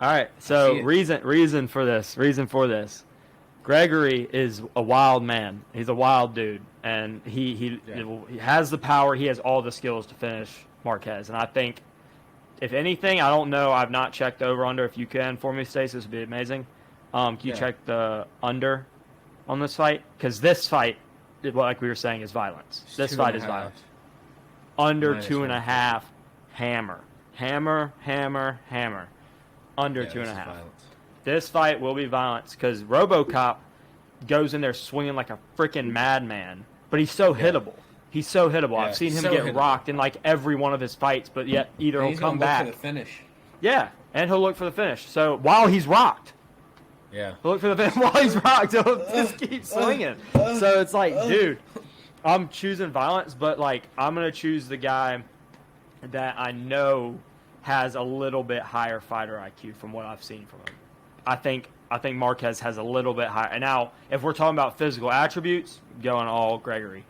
All right, so reason for this. Gregory is a wild man. He's a wild dude, and he has the power. He has all the skills to finish Marquez. And I think, if anything, I don't know. I've not checked the over/under. If you can for me, Stacey, this would be amazing. Can you check the under on this fight? Because this fight, like we were saying, is violence. This fight is violence. Under Minus 2.5, hammer. Under 2.5. This fight will be violence because RoboCop goes in there swinging like a freaking madman, but he's so hittable. He's so hittable. I've seen him get rocked in like every one of his fights, but yet either he'll come back. Look for the finish. Yeah, and he'll look for the finish. So while he's rocked, he'll look for the finish. While he's rocked, he'll just keep swinging. So it's like, dude, I'm choosing violence, but like I'm gonna choose the guy that I know has a little bit higher fighter IQ from what I've seen from him. I think Marquez has a little bit higher. And now, if we're talking about physical attributes, going all Gregory,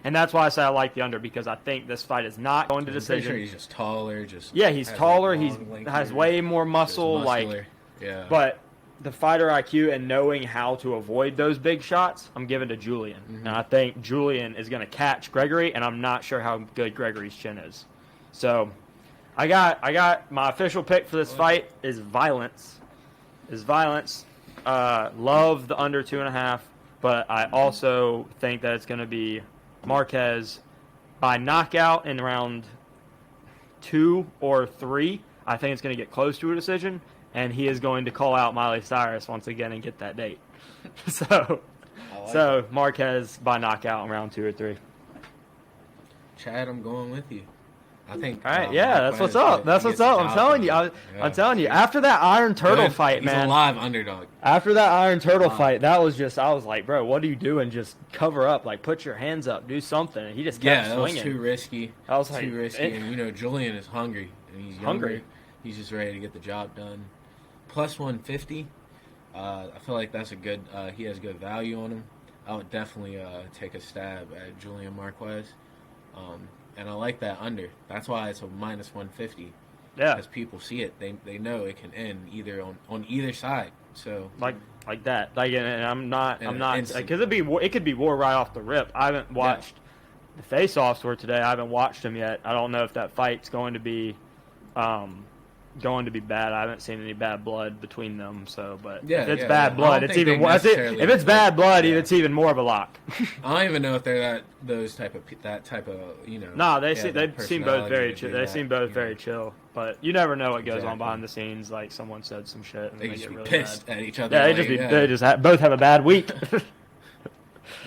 and that's why I say I like the under, because I think this fight is not going to decision. I'm pretty sure he's just taller. He's taller. He has way more muscle. But the fighter IQ and knowing how to avoid those big shots, I'm giving to Julian. Mm-hmm. And I think Julian is going to catch Gregory, and I'm not sure how good Gregory's chin is. So I got my official pick for this fight is violence. Love the under 2.5, but I also think that it's going to be Marquez by knockout in round 2 or 3. I think it's going to get close to a decision, and he is going to call out Miley Cyrus once again and get that date. So Marquez by knockout in round 2 or 3. Chad, I'm going with you. I think. All right, that's what's up. That's what's up. I'm telling you. I'm telling you. After that Iron Turtle fight, man. He's a live underdog. After that Iron Turtle fight, that was just. I was like, bro, what are you doing? Just cover up. Like, put your hands up. Do something. And he just kept swinging. That was too risky. I was like, too risky. And Julian is hungry, and he's younger. He's just ready to get the job done. Plus 150. I feel like that's a good. He has good value on him. I would definitely take a stab at Julian Marquez. And I like that under. That's why it's a minus 150. Yeah. As people see it, they know it can end either on either side. So like that. Like, and I'm not instant. because it could be war right off the rip. I haven't watched the face-offs for today. I haven't watched them yet. I don't know if that fight's going to be bad. I haven't seen any bad blood between them. So, but if it's bad blood, it's even more. If it's bad blood, it's even more of a lock. I don't even know if they're that type of No, they seem both very chill. They seem both very chill. But you never know what goes on behind the scenes. Like someone said some shit and they get just be really pissed mad. at each other. Yeah, they just both have a bad week.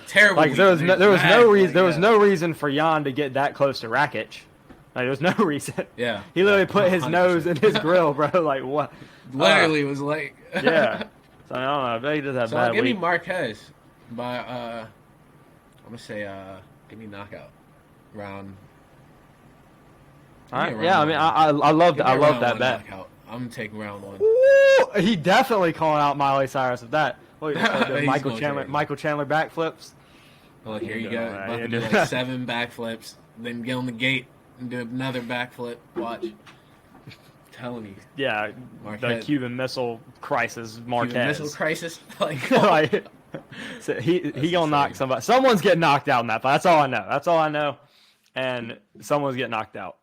Terrible. Like there was no reason for Jan to get that close to Rakic. Like, there was no reason. Yeah. He literally put his 100%. Nose in his grill, bro. Like, what? Literally was like... yeah. So, I don't know. I bet he does have bad give week. me Marquez by, I'm going to say, give me knockout. Round... All right. Yeah, I mean, I love that bet. Knockout. I'm taking round 1. Ooh, he definitely calling out Miley Cyrus with that. What, Michael Chandler backflips? Look, here you go. About to do like 7 backflips, then get on the gate and do another backflip. Watch. I'm telling you. Yeah, Marquez. The Cuban Missile Crisis, Marquez. Cuban Missile Crisis? Like, so he gonna knock somebody. Someone's getting knocked out in that fight. That's all I know. And someone's getting knocked out.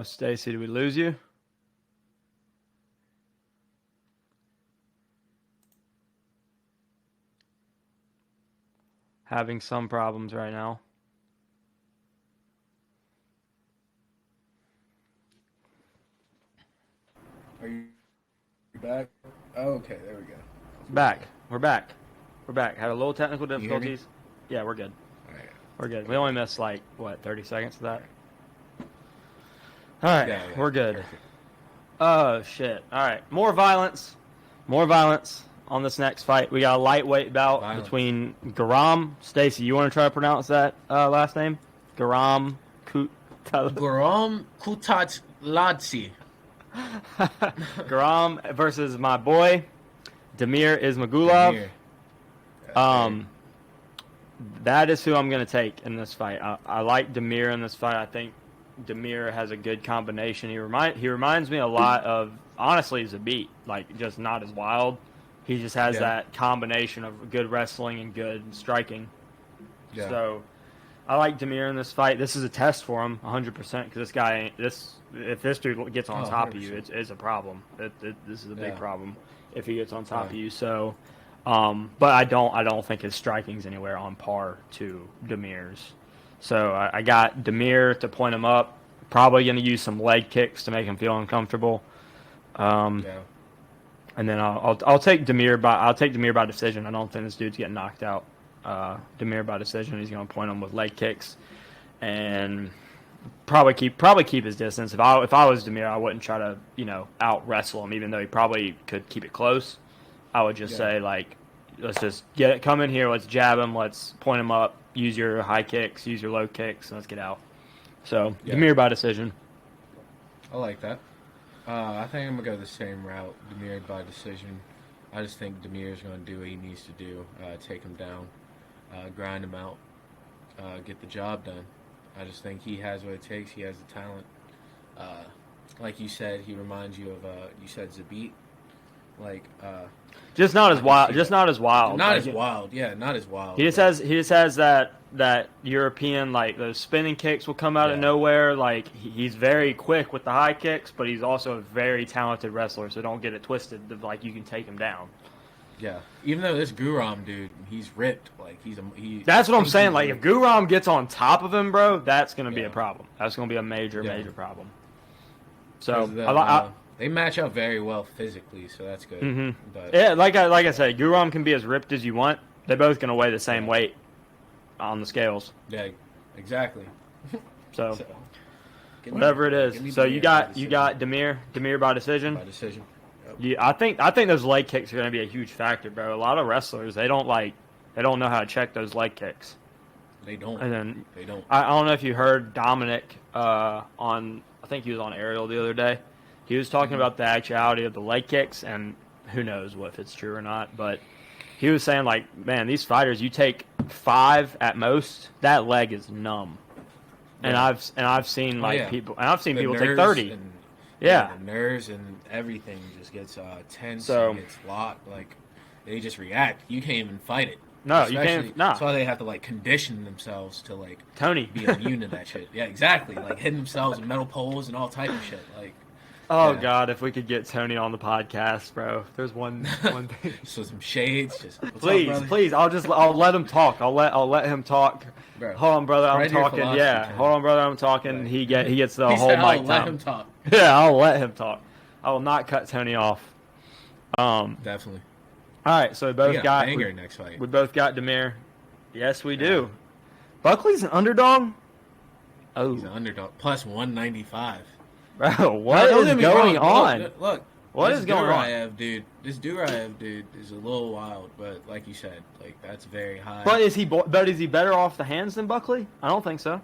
Stacy, did we lose you? Having some problems right now. Are you back? Oh, okay, there we go. We're back. Had a little technical difficulties. Yeah, we're good. All right. We're good. We only missed 30 seconds of that. All right, yeah, we're good. Perfect. Oh, shit. All right, more violence on this next fight. We got a lightweight bout between Garam. Stacy, you want to try to pronounce that last name? Garam Kutaladze. Garam versus my boy Damir Ismagulov. That is who I'm going to take in this fight. I like Damir in this fight. I think Damir has a good combination. He reminds me a lot of, honestly, Zabit. Like, just not as wild. He just has that combination of good wrestling and good striking. Yeah. So I like Damir in this fight. This is a test for him, 100%, because this guy if this dude gets on top 100%. Of you, it's a problem. This is a big problem if he gets on top of you. So, but I don't think his striking's anywhere on par to Damir's. So I got Damir to point him up. Probably going to use some leg kicks to make him feel uncomfortable. And then I'll take Damir by decision. I don't think this dude's getting knocked out. Damir by decision. He's going to point him with leg kicks, and probably keep his distance. If I was Damir, I wouldn't try to out wrestle him, even though he probably could keep it close. I would just say let's just come in here. Let's jab him. Let's point him up. Use your high kicks. Use your low kicks. And let's get out. So Damir by decision. I like that. I think I'm going to go the same route, Damir by decision. I just think Damir's going to do what he needs to do, take him down, grind him out, get the job done. I just think he has what it takes. He has the talent. Like you said, he reminds you of, you said Zabit. Just not as wild. Not as wild. Not as wild. Yeah, not as wild. He just has that European, those spinning kicks will come out of nowhere. Like, he's very quick with the high kicks, but he's also a very talented wrestler. So don't get it twisted. You can take him down. Yeah. Even though this Guram dude, he's ripped. That's what I'm saying. Like, if Guram gets on top of him, bro, that's gonna be a problem. That's gonna be a major problem. So they match up very well physically, so that's good. Mm-hmm. But yeah, like I said, Guram can be as ripped as you want. They're both going to weigh the same weight on the scales. Yeah, exactly. So whatever it is. So you got Damir by decision. By decision. Yep. Yeah, I think those leg kicks are going to be a huge factor, bro. A lot of wrestlers they don't know how to check those leg kicks. They don't. And then they don't. I don't know if you heard Dominic on. I think he was on Ariel the other day. He was talking about the actuality of the leg kicks, and who knows if it's true or not. But he was saying, man, these fighters, you take 5 at most, that leg is numb. And I've seen people take nerves 30. And, yeah, the nerves and everything just gets tense. So and gets locked. Like they just react. You can't even fight it. No, you can't. No. That's why they have to like condition themselves to like Tony be immune to that shit. Yeah, exactly. Like hitting themselves with metal poles and all type of shit. Like. Oh God, if we could get Tony on the podcast, bro. There's one thing. So some shades, just please. I'll let him talk. I'll let him talk. Bro, hold on, brother. I'm talking. Yeah, Tony. Hold on, brother. I'm talking. Right. He gets the he whole said, mic I'll time. let him talk. Yeah, I'll let him talk. I will not cut Tony off. Definitely. All right, so we both got banger next fight. We both got Demir. Yes, we do. Buckley's an underdog. Oh, he's an underdog plus 195. Bro, what is going on? Look, what is going on? This Duraev dude is a little wild, but like you said, like that's very high. But is he better off the hands than Buckley? I don't think so.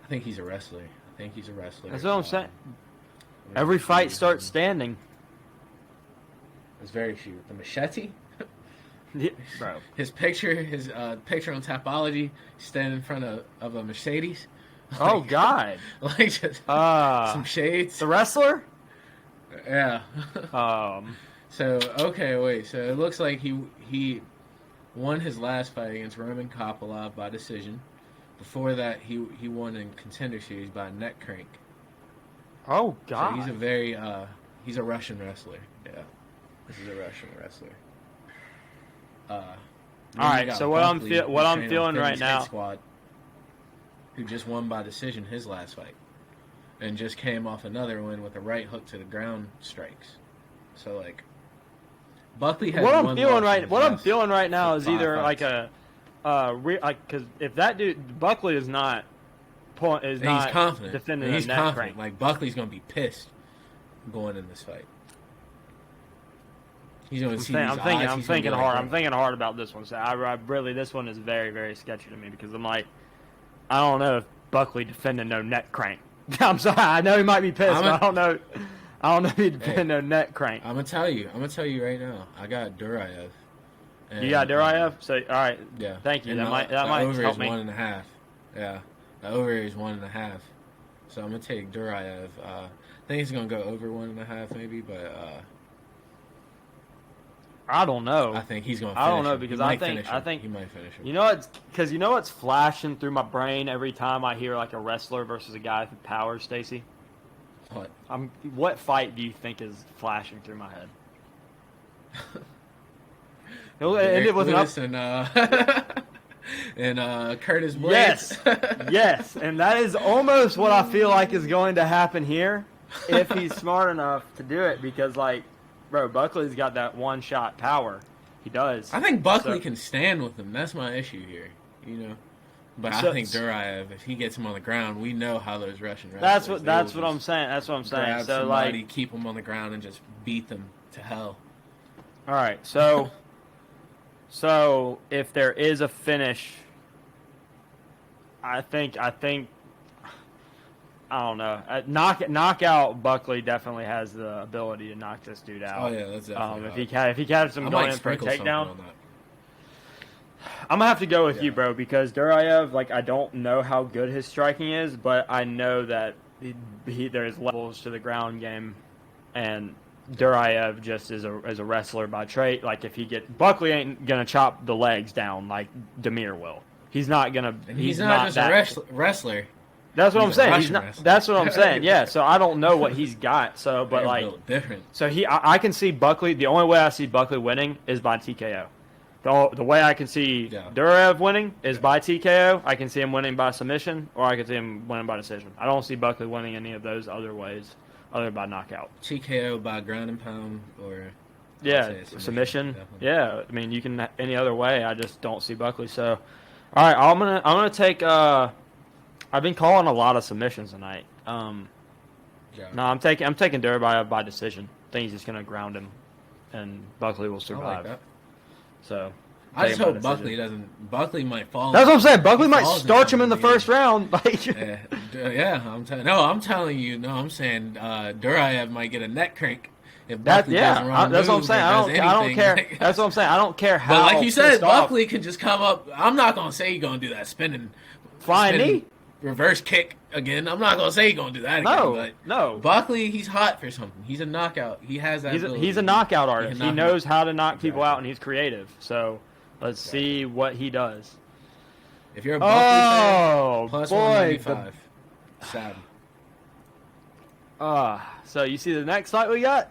I think he's a wrestler. That's what I'm saying. Every fight starts standing. It's very cute. The machete. Yeah, bro. His picture on Tapology, standing in front of a Mercedes. Oh God! Like just some shades. The wrestler? Yeah. So okay, wait. So it looks like he won his last fight against Roman Kopylov by decision. Before that, he won in Contender Series by a neck crank. Oh God! So he's a Russian wrestler. Yeah, this is a Russian wrestler. All right. So what I'm feeling right now. Squad, who just won by decision his last fight, and just came off another win with a right hook to the ground strikes. So like, Buckley has what I'm feeling right now is either fights. because if that dude Buckley is not he's confident defending he's a neck confident. crank. Like Buckley's gonna be pissed going in this fight. He's gonna see these eyes. I'm thinking hard. I'm thinking hard about this one. So I really this one is very, very sketchy to me because I'm like, I don't know if Buckley defending no neck crank. I'm sorry. I know he might be pissed, but I don't know. I don't know if he defending no neck crank. I'm gonna tell you right now. I got Duraev. You got Duraev? So all right. Yeah. Thank you. And That might over help is me. 1.5. Yeah. The over is 1.5. So I'm gonna take Duraev. I think he's gonna go over 1.5 maybe, but I don't know. I think he's gonna. I don't know him. because I think he might finish him. You know what's flashing through my brain every time I hear like a wrestler versus a guy with power, Stacy? What? What fight do you think is flashing through my head? It was and Curtis Blades. Yes, and that is almost what I feel like is going to happen here if he's smart enough to do it because like. Bro, Buckley's got that one-shot power. He does. I think Buckley can stand with him. That's my issue here, you know. But I think Duraev, if he gets him on the ground, we know how those Russian wrestlers. That's what I'm saying. That's what I'm saying. Grab so somebody, like, keep them on the ground and just beat them to hell. All right, so if there is a finish, I think. I don't know. Knockout Buckley definitely has the ability to knock this dude out. Oh yeah, that's definitely. If he catches him going in for a takedown, I'm gonna have to go with you, bro, because Duraev, like, I don't know how good his striking is, but I know that there's levels to the ground game, and Duraev just is a wrestler by trait. Like, Buckley ain't gonna chop the legs down like Demir will. He's not gonna. And he's not just a wrestler. That's what I'm saying. He's not. Wrestler. That's what I'm saying. Yeah. So I don't know what he's got. So, but like, different. So I can see Buckley. The only way I see Buckley winning is by TKO. The way I can see Duraev winning is by TKO. I can see him winning by submission, or I can see him winning by decision. I don't see Buckley winning any of those other ways, other than by knockout. TKO by ground and pound, or submission. Yeah, I mean you can any other way. I just don't see Buckley. So, all right, I'm gonna take. I've been calling a lot of submissions tonight. No, I'm taking Duraev by decision. I think he's just gonna ground him, and Buckley will survive. I like that. So I just hope Buckley doesn't. Buckley might fall. That's what I'm saying. Buckley might starch him in the first round. I'm telling you. No, I'm saying Duraev might get a neck crank. If Buckley doesn't run that's what I'm saying. I don't care. That's what I'm saying. I don't care how. But like you said, Buckley can just come up. I'm not gonna say he's gonna do that spinning flying knee. Reverse kick again, I'm not gonna say he's gonna do that No, again. But no. Buckley, he's hot for something. He's a knockout. He has that. He's a knockout artist. He knows how to knock people out, and Exactly. he's creative. So let's see what he does. If you're a Buckley fan, Oh plus boy! 195. Sad. So you see the next fight we got?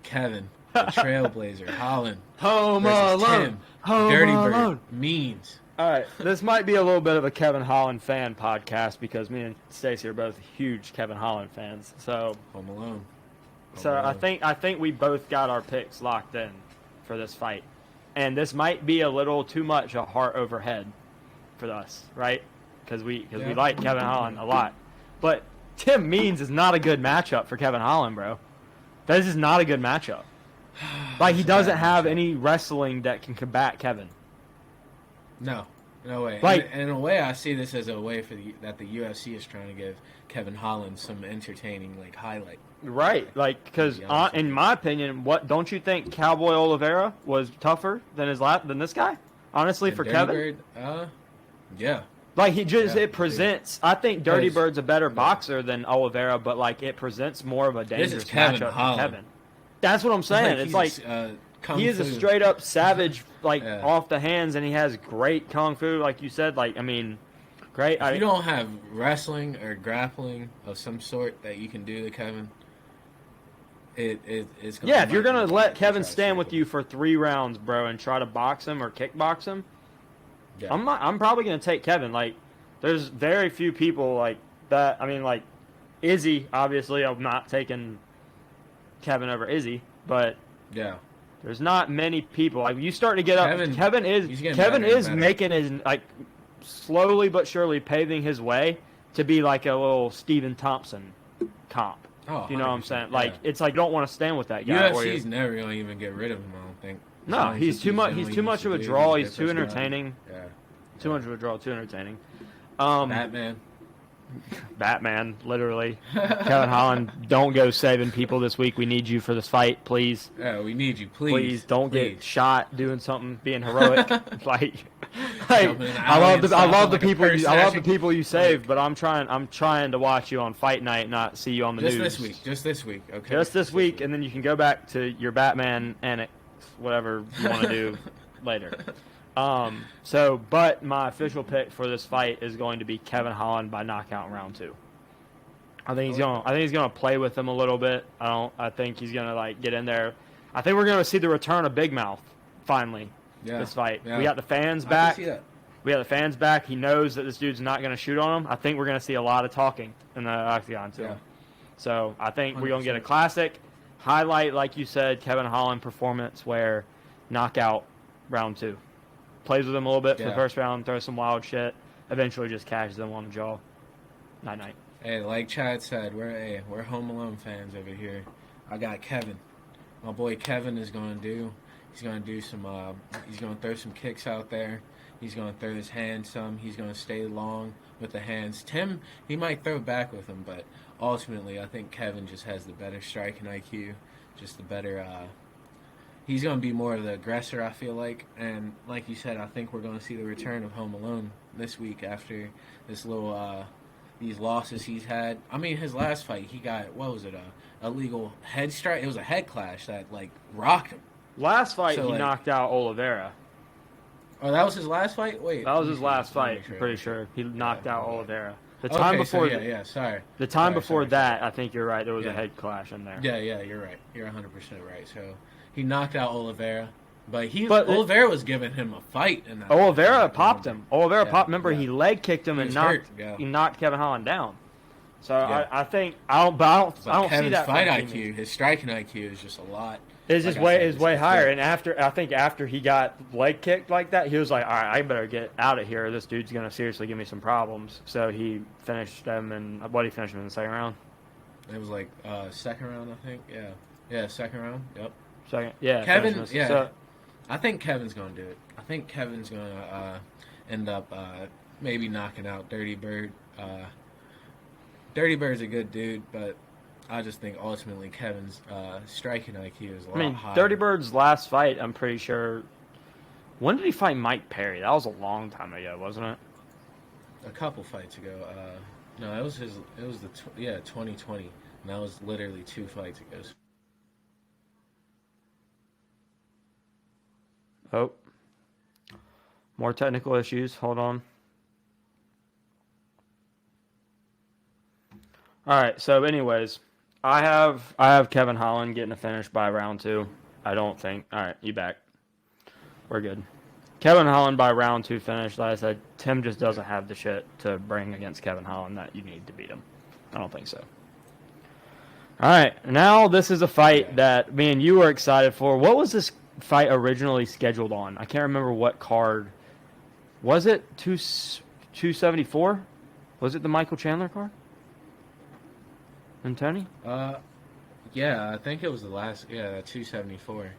Kevin, the Trailblazer, Holland. Home versus Alone. Tim, Home Dirty Alone. Bird, Means. All right, this might be a little bit of a Kevin Holland fan podcast because me and Stacey are both huge Kevin Holland fans. So, Home Alone. I think we both got our picks locked in for this fight, and this might be a little too much a heart over head for us, right? Because we like Kevin Holland a lot, but Tim Means is not a good matchup for Kevin Holland, bro. This is not a good matchup. Like he doesn't have any wrestling that can combat Kevin. No way. Like, in a way, I see this as a way that the UFC is trying to give Kevin Holland some entertaining highlight. Right, like because in my opinion, what don't you think Cowboy Oliveira was tougher than this guy? Honestly, And for Dirty Kevin, Bird, yeah. like it I presents. I think Dirty Because- Bird's a better boxer than Oliveira, but like it presents more of a dangerous Kevin matchup Holland. for Kevin. That's what I'm saying. It's like he is a straight up savage, Yeah. off the hands, and he has great kung fu, like you said. Like I mean, great. If you don't have wrestling or grappling of some sort that you can do to Kevin, it's gonna if you're gonna let Kevin stand with you for 3 rounds, bro, and try to box him or kickbox him, yeah. I'm probably gonna take Kevin. Like, there's very few people like that. I mean, like Izzy, obviously, I'm not taking Kevin over Izzy, but yeah. there's not many people. Like you start to get up. Kevin he's getting Kevin better and is better. making his slowly but surely paving his way to be like a little Steven Thompson comp. Oh, You know what I'm 100%, saying? Like yeah. it's like you don't want to stand with that guy. or UFC's never gonna even get rid of him. I don't think. No, he's too much. He's too much of a draw. He's too entertaining. Yeah. Too much of a draw. Too entertaining. Batman, literally. Kevin Holland, don't go saving people this week. We need you for this fight, please. Yeah, we need you, please. Please don't get shot doing something, being heroic. like Jumping in the I alley love and the stuff like a purse I love the snatching. people you saved, but I'm trying to watch you on fight night, not see you on the Just news. Just this week, okay. Just this week, and then you can go back to your Batman annex, whatever you want to do later. But my official pick for this fight is going to be Kevin Holland by knockout in round 2. I think he's gonna play with him a little bit. I think he's gonna get in there. I think we're gonna see the return of Big Mouth finally. Yeah. This fight. Yeah. We got the fans I back. can see that. We got the fans back. He knows that this dude's not gonna shoot on him. I think we're gonna see a lot of talking in the octagon too. Yeah. So I think we're gonna get a 100%. classic highlight, like you said, Kevin Holland performance where knockout round 2. Plays with him a little bit for the Yeah. first round, throws some wild shit, eventually just cashes them on the jaw. Night. Hey, like Chad said, we're Home Alone fans over here. I got Kevin. My boy Kevin is gonna do. He's gonna do some. He's gonna throw some kicks out there. He's gonna throw his hands some. He's gonna stay long with the hands. Tim, he might throw back with him, but ultimately, I think Kevin just has the better striking IQ, just the better. He's gonna be more of the aggressor, I feel like. And like you said, I think we're gonna see the return of Home Alone this week after this little. These losses he's had. I mean, his last fight, he got, what was it, a illegal head strike? It was a head clash that, rocked him. Last fight, So, he knocked out Oliveira. Oh, that was his last fight? Wait. That was his last let me fight, make sure. I'm pretty sure. He knocked out Oliveira. The Okay, time so before sorry. the time Sorry, before sorry. that, I think you're right. There was a Yeah. head clash in there. Yeah, you're right. You're 100% right. So, he knocked out Oliveira. But Oliveira was giving him a fight. In that Oliveira popped him. Oliveira Yeah, popped. Remember, yeah. he leg kicked him He and was knocked. hurt, yeah. He knocked Kevin Holland down. So Yeah. I think I don't see Kevin's that fight from IQ, his striking IQ is just a lot. It's just Like I said, is way it's higher. good. And after he got leg kicked like that, he was like, all right, I better get out of here. This dude's gonna seriously give me some problems. So he finished him, and he finished him in the second round. It was second round, I think. Yeah, second round. Yep. Second, yeah. Kevin, finished him. yeah. So, I think Kevin's going to do it. I think Kevin's going to end up maybe knocking out Dirty Bird. Dirty Bird's a good dude, but I just think ultimately Kevin's striking IQ is a lot higher. Dirty Bird's last fight, I'm pretty sure. When did he fight Mike Perry? That was a long time ago, wasn't it? a couple fights ago. No, it was his. It was 2020. And that was literally 2 fights ago. Oh, more technical issues. Hold on. All right. So, anyways, I have Kevin Holland getting a finish by round 2. I don't think. All right, you back. We're good. Kevin Holland by round 2 finish. Like I said, Tim just doesn't have the shit to bring against Kevin Holland that you need to beat him. I don't think so. All right, now this is a fight that me and you were excited for. What was this fight originally scheduled on? I can't remember what card. Was it 274? Was it the Michael Chandler card? And Tony? Yeah, I think it was the last. Yeah, 274.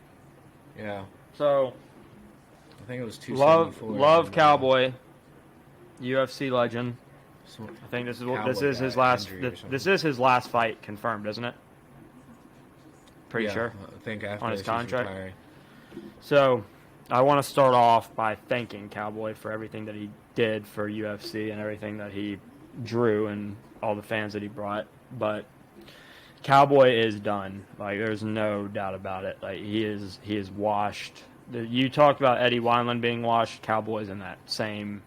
Yeah. So, I think it was 274. Love Cowboy, UFC legend. I think this is his last. This is his last fight confirmed, isn't it? Pretty sure. I think after on his contract. Retiring. So, I want to start off by thanking Cowboy for everything that he did for UFC and everything that he drew and all the fans that he brought. But Cowboy is done. Like, there's no doubt about it. Like, he is washed. You talked about Eddie Wineland being washed. Cowboy's in that same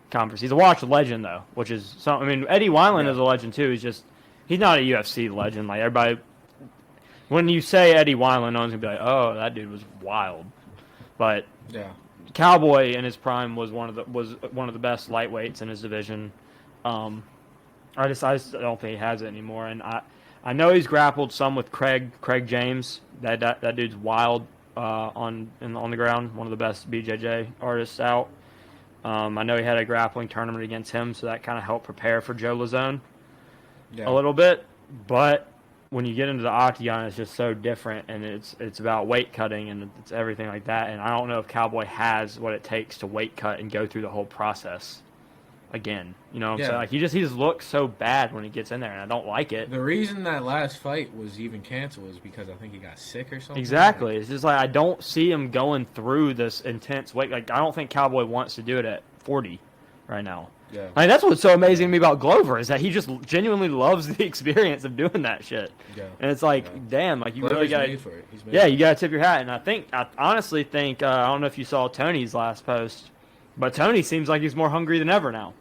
conference. He's a washed legend, though, which is something. I mean, Eddie Wineland is a legend too. He's not a UFC legend. Like, everybody, when you say Eddie Wineland, no one's gonna be like, "Oh, that dude was wild." But Cowboy in his prime was one of the best lightweights in his division. I just don't think he has it anymore. And I know he's grappled some with Craig James. That dude's wild on the ground. One of the best BJJ artists out. I know he had a grappling tournament against him, so that kind of helped prepare for Joe Lazone a little bit. But when you get into the octagon, it's just so different, and it's about weight cutting and it's everything like that. And I don't know if Cowboy has what it takes to weight cut and go through the whole process again. You know what I'm saying? Like, he just looks so bad when he gets in there, and I don't like it. The reason that last fight was even canceled was because I think he got sick or something. Exactly. It's just like I don't see him going through this intense weight. Like, I don't think Cowboy wants to do it at 40 right now. Yeah. I mean, that's what's so amazing to me about Glover is that he just genuinely loves the experience of doing that shit. Yeah. And it's like, damn, like you Glover's really got made for it. He's made yeah, for you got to tip your hat. And I honestly think I don't know if you saw Tony's last post, but Tony seems like he's more hungry than ever now.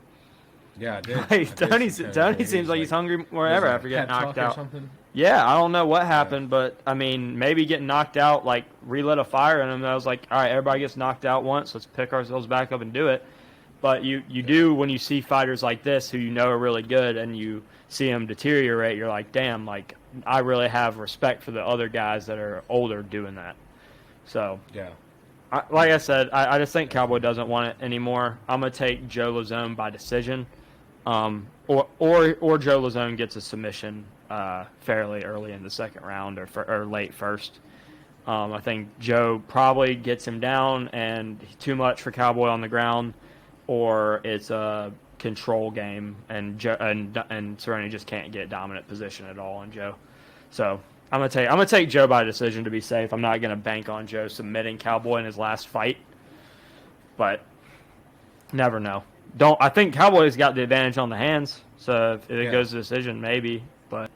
Yeah, I did. Like, Tony seems like he's hungry more than ever after getting knocked out. Something? Yeah, I don't know what happened, but I mean, maybe getting knocked out like relit a fire in him. I was like, all right, everybody gets knocked out once. Let's pick ourselves back up and do it. But you do when you see fighters like this who you know are really good and you see them deteriorate, you're like, damn, like I really have respect for the other guys that are older doing that. So yeah, like I said, I just think Cowboy doesn't want it anymore. I'm gonna take Joe Lazone by decision, or Joe Lazone gets a submission fairly early in the second round or late first. I think Joe probably gets him down and too much for Cowboy on the ground. Or it's a control game, and Cerrone just can't get dominant position at all on Joe. So I'm gonna take Joe by decision to be safe. I'm not gonna bank on Joe submitting Cowboy in his last fight, but never know. I think Cowboy's got the advantage on the hands, so if it goes to decision, maybe. But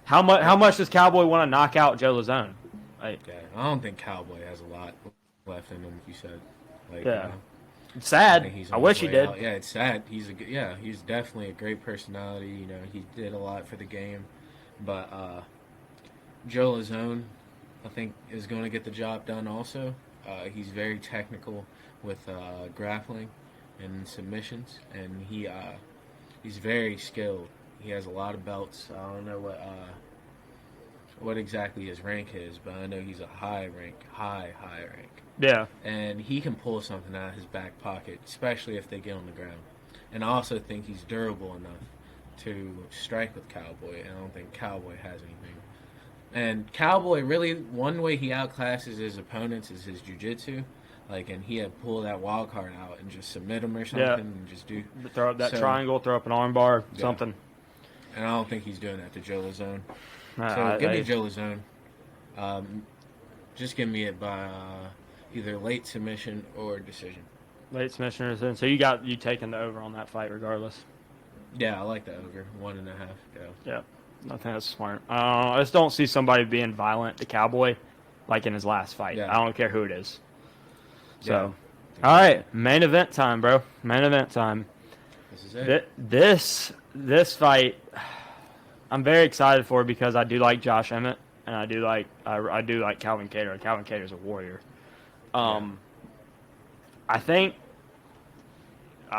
how much does Cowboy want to knock out Joe Lazone? Like, I don't think Cowboy has a lot left in him. You said, It's sad. I wish he did. Out. Yeah, it's sad. He's definitely a great personality. You know, he did a lot for the game. But Joe Lazone, I think, is going to get the job done also. He's very technical with grappling and submissions, and he's very skilled. He has a lot of belts. I don't know what exactly his rank is, but I know he's a high rank. Yeah. And he can pull something out of his back pocket, especially if they get on the ground. And I also think he's durable enough to strike with Cowboy, and I don't think Cowboy has anything. And Cowboy, really, one way he outclasses his opponents is his jiu-jitsu. Like, and he had pulled that wild card out and just submit him or something and just do... Throw up that triangle, throw up an arm bar, something. And I don't think he's doing that to Joe Lazone. Give me Joe Lazone. Just give me it by... either late submission or decision. Late submission. So you taking the over on that fight regardless. Yeah, I like the over 1.5. Yeah, I think that's smart. I just don't see somebody being violent to Cowboy like in his last fight. Yeah. I don't care who it is. So, Yeah. all right, main event time, bro. Main event time. This is it. This fight, I'm very excited for because I do like Josh Emmett and I do like Calvin Kattar. Calvin Kattar's a warrior. I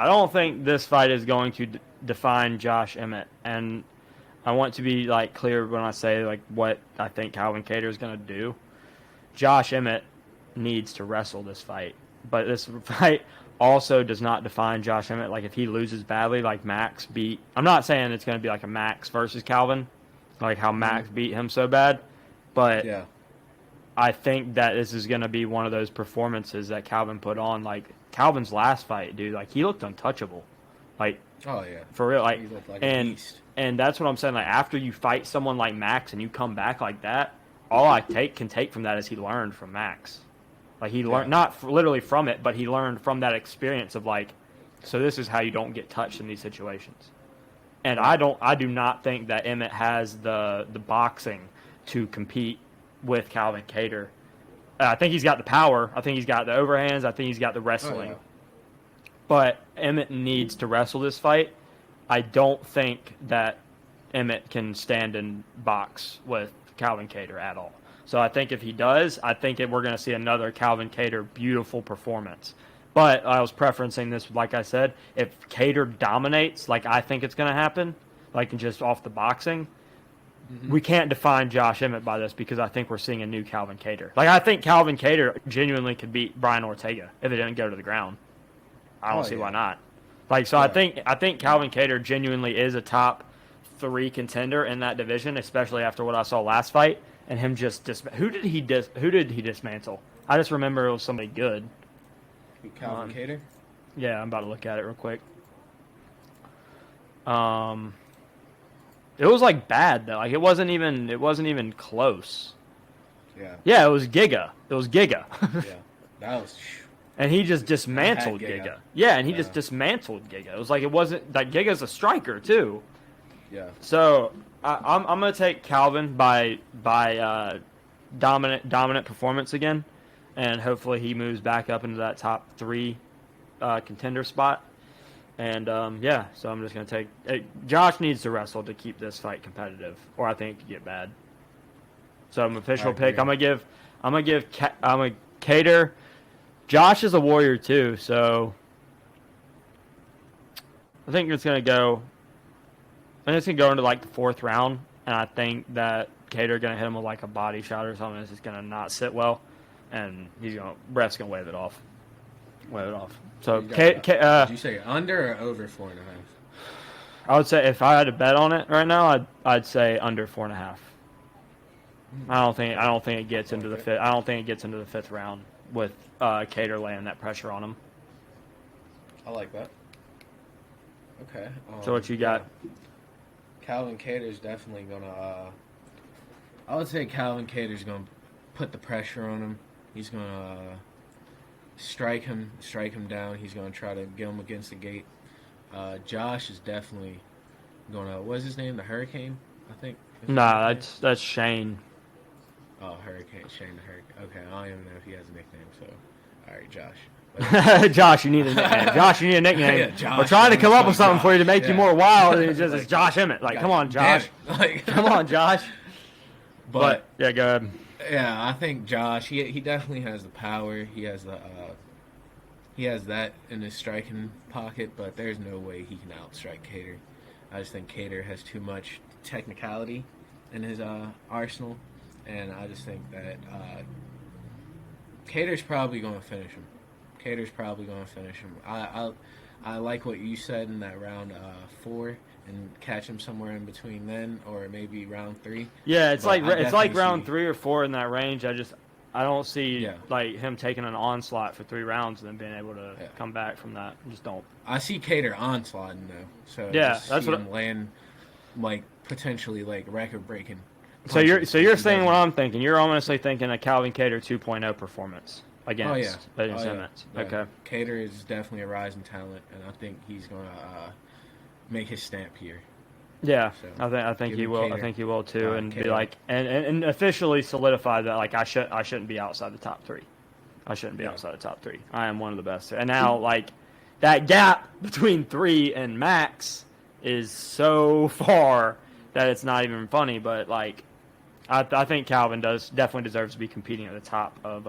don't think this fight is going to define Josh Emmett, and I want to be like clear when I say like what I think Calvin Kattar is going to do. Josh Emmett needs to wrestle this fight, but this fight also does not define Josh Emmett. Like if he loses badly, like Max beat. I'm not saying it's going to be like a Max versus Calvin, like how Max beat him so bad, but Yeah. I think that this is going to be one of those performances that Calvin put on. Like Calvin's last fight, dude, like he looked untouchable. Like, Oh yeah. for real, like, He looked like a beast. and that's what I'm saying. Like after you fight someone like Max and you come back like that, all I can take from that is he learned from Max. Like he learned not literally from it, but he learned from that experience of like, so this is how you don't get touched in these situations. And I do not think that Emmitt has the boxing to compete with Calvin Kattar. I think he's got the power. I think he's got the overhands. I think he's got the wrestling. Oh, yeah. But Emmitt needs to wrestle this fight. I don't think that Emmitt can stand and box with Calvin Kattar at all. So I think if he does, I think we're going to see another Calvin Kattar beautiful performance. But I was preferencing this, like I said, if Kattar dominates, like I think it's going to happen, like just off the boxing, we can't define Josh Emmett by this because I think we're seeing a new Calvin Kattar. Like I think Calvin Kattar genuinely could beat Brian Ortega if it didn't go to the ground. I don't see why not. Like so, I think Calvin Kattar genuinely is a top 3 contender in that division, especially after what I saw last fight. And him just who did he dismantle? I just remember it was somebody good. Calvin Kattar? Yeah, I'm about to look at it real quick. It was like bad though. Like it wasn't even close. Yeah. Yeah, it was Giga. Yeah. That was. And he just dismantled Giga. Yeah, and he just dismantled Giga. It was like it wasn't like Giga's a striker too. Yeah. So I'm gonna take Calvin by dominant performance again, and hopefully he moves back up into that top 3 contender spot. And so I'm just gonna take. Josh needs to wrestle to keep this fight competitive, or I think it could get bad. So I'm official pick. I'm gonna give Kattar. Josh is a warrior too, so I think it's gonna go. I think it's gonna go into like the 4th round, and I think that Kattar gonna hit him with like a body shot or something. It's just gonna not sit well, and ref's gonna wave it off. So, did you say under or over 4.5? I would say if I had to bet on it right now, I'd say under 4.5. I don't think it gets into the 5th. I don't think it gets into the 5th round with Kattar laying that pressure on him. I like that. Okay. So what you got? Calvin Kattar's definitely gonna. I would say Calvin Kattar's gonna put the pressure on him. He's gonna strike him down. He's gonna try to get him against the gate. Josh is definitely gonna. What's his name? The Hurricane, I think. Nah, that's Shane. Oh, Hurricane, Shane the Hurricane. Okay, I don't even know if he has a nickname. So, all right, Josh. Josh, you need a nickname. Josh, you need a nickname. Yeah, Josh, we're trying to come up with something Josh, for you to make you yeah. more wild. It's Josh Emmett. Like, come on, Josh. Come on, Josh. But yeah, go ahead. Yeah, I think Josh. He definitely has the power. He has that in his striking pocket. But there's no way he can outstrike Kattar. I just think Kattar has too much technicality in his arsenal, and I just think that Kattar's probably going to finish him. I like what you said in that round 4 and catch him somewhere in between then, or maybe round 3. Yeah, it's But like round 3 or 4 in that range. I don't see Yeah. like him taking an onslaught for 3 rounds and then being able to come back from that. I just don't. I see Kattar onslaughting though, so Yeah, just that's see what him land like potentially like record breaking. So you're saying what I'm thinking. You're honestly thinking a Calvin Kattar 2.0 performance. against Yeah. Emmitt. Okay. Cater is definitely a rising talent, and I think he's going to make his stamp here. Yeah, So, I think he will. Cater. I think he will too, and Cater. be like, and officially solidify that like I shouldn't be outside the top 3. I shouldn't be outside the top 3. I am one of the best. And now like that gap between 3 and Max is so far that it's not even funny. But like, I think Calvin definitely deserves to be competing at the top of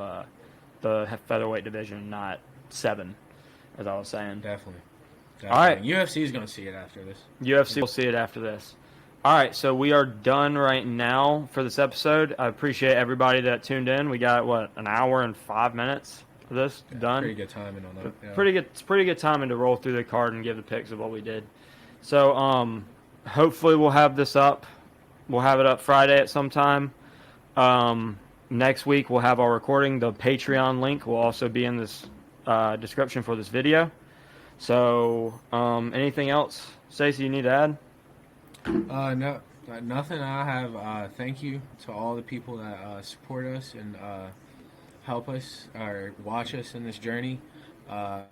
the featherweight division, not 7, as I was saying. Definitely. All right. UFC is going to see it after this. UFC will see it after this. All right, so we are done right now for this episode. I appreciate everybody that tuned in. We got, an hour and 5 minutes of this done. Pretty good timing on that. Yeah. It's pretty good timing to roll through the card and give the picks of what we did. So hopefully we'll have this up. We'll have it up Friday at some time. Next week we'll have our recording. The Patreon link will also be in this description for this video. So, anything else, Stacey, you need to add? No, nothing. I have. Thank you to all the people that support us and help us or watch us in this journey. Going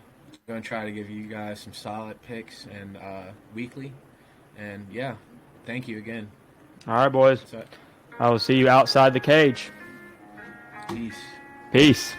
to try to give you guys some solid picks and weekly. And yeah, thank you again. All right, boys. I will see you outside the cage. Peace. Peace.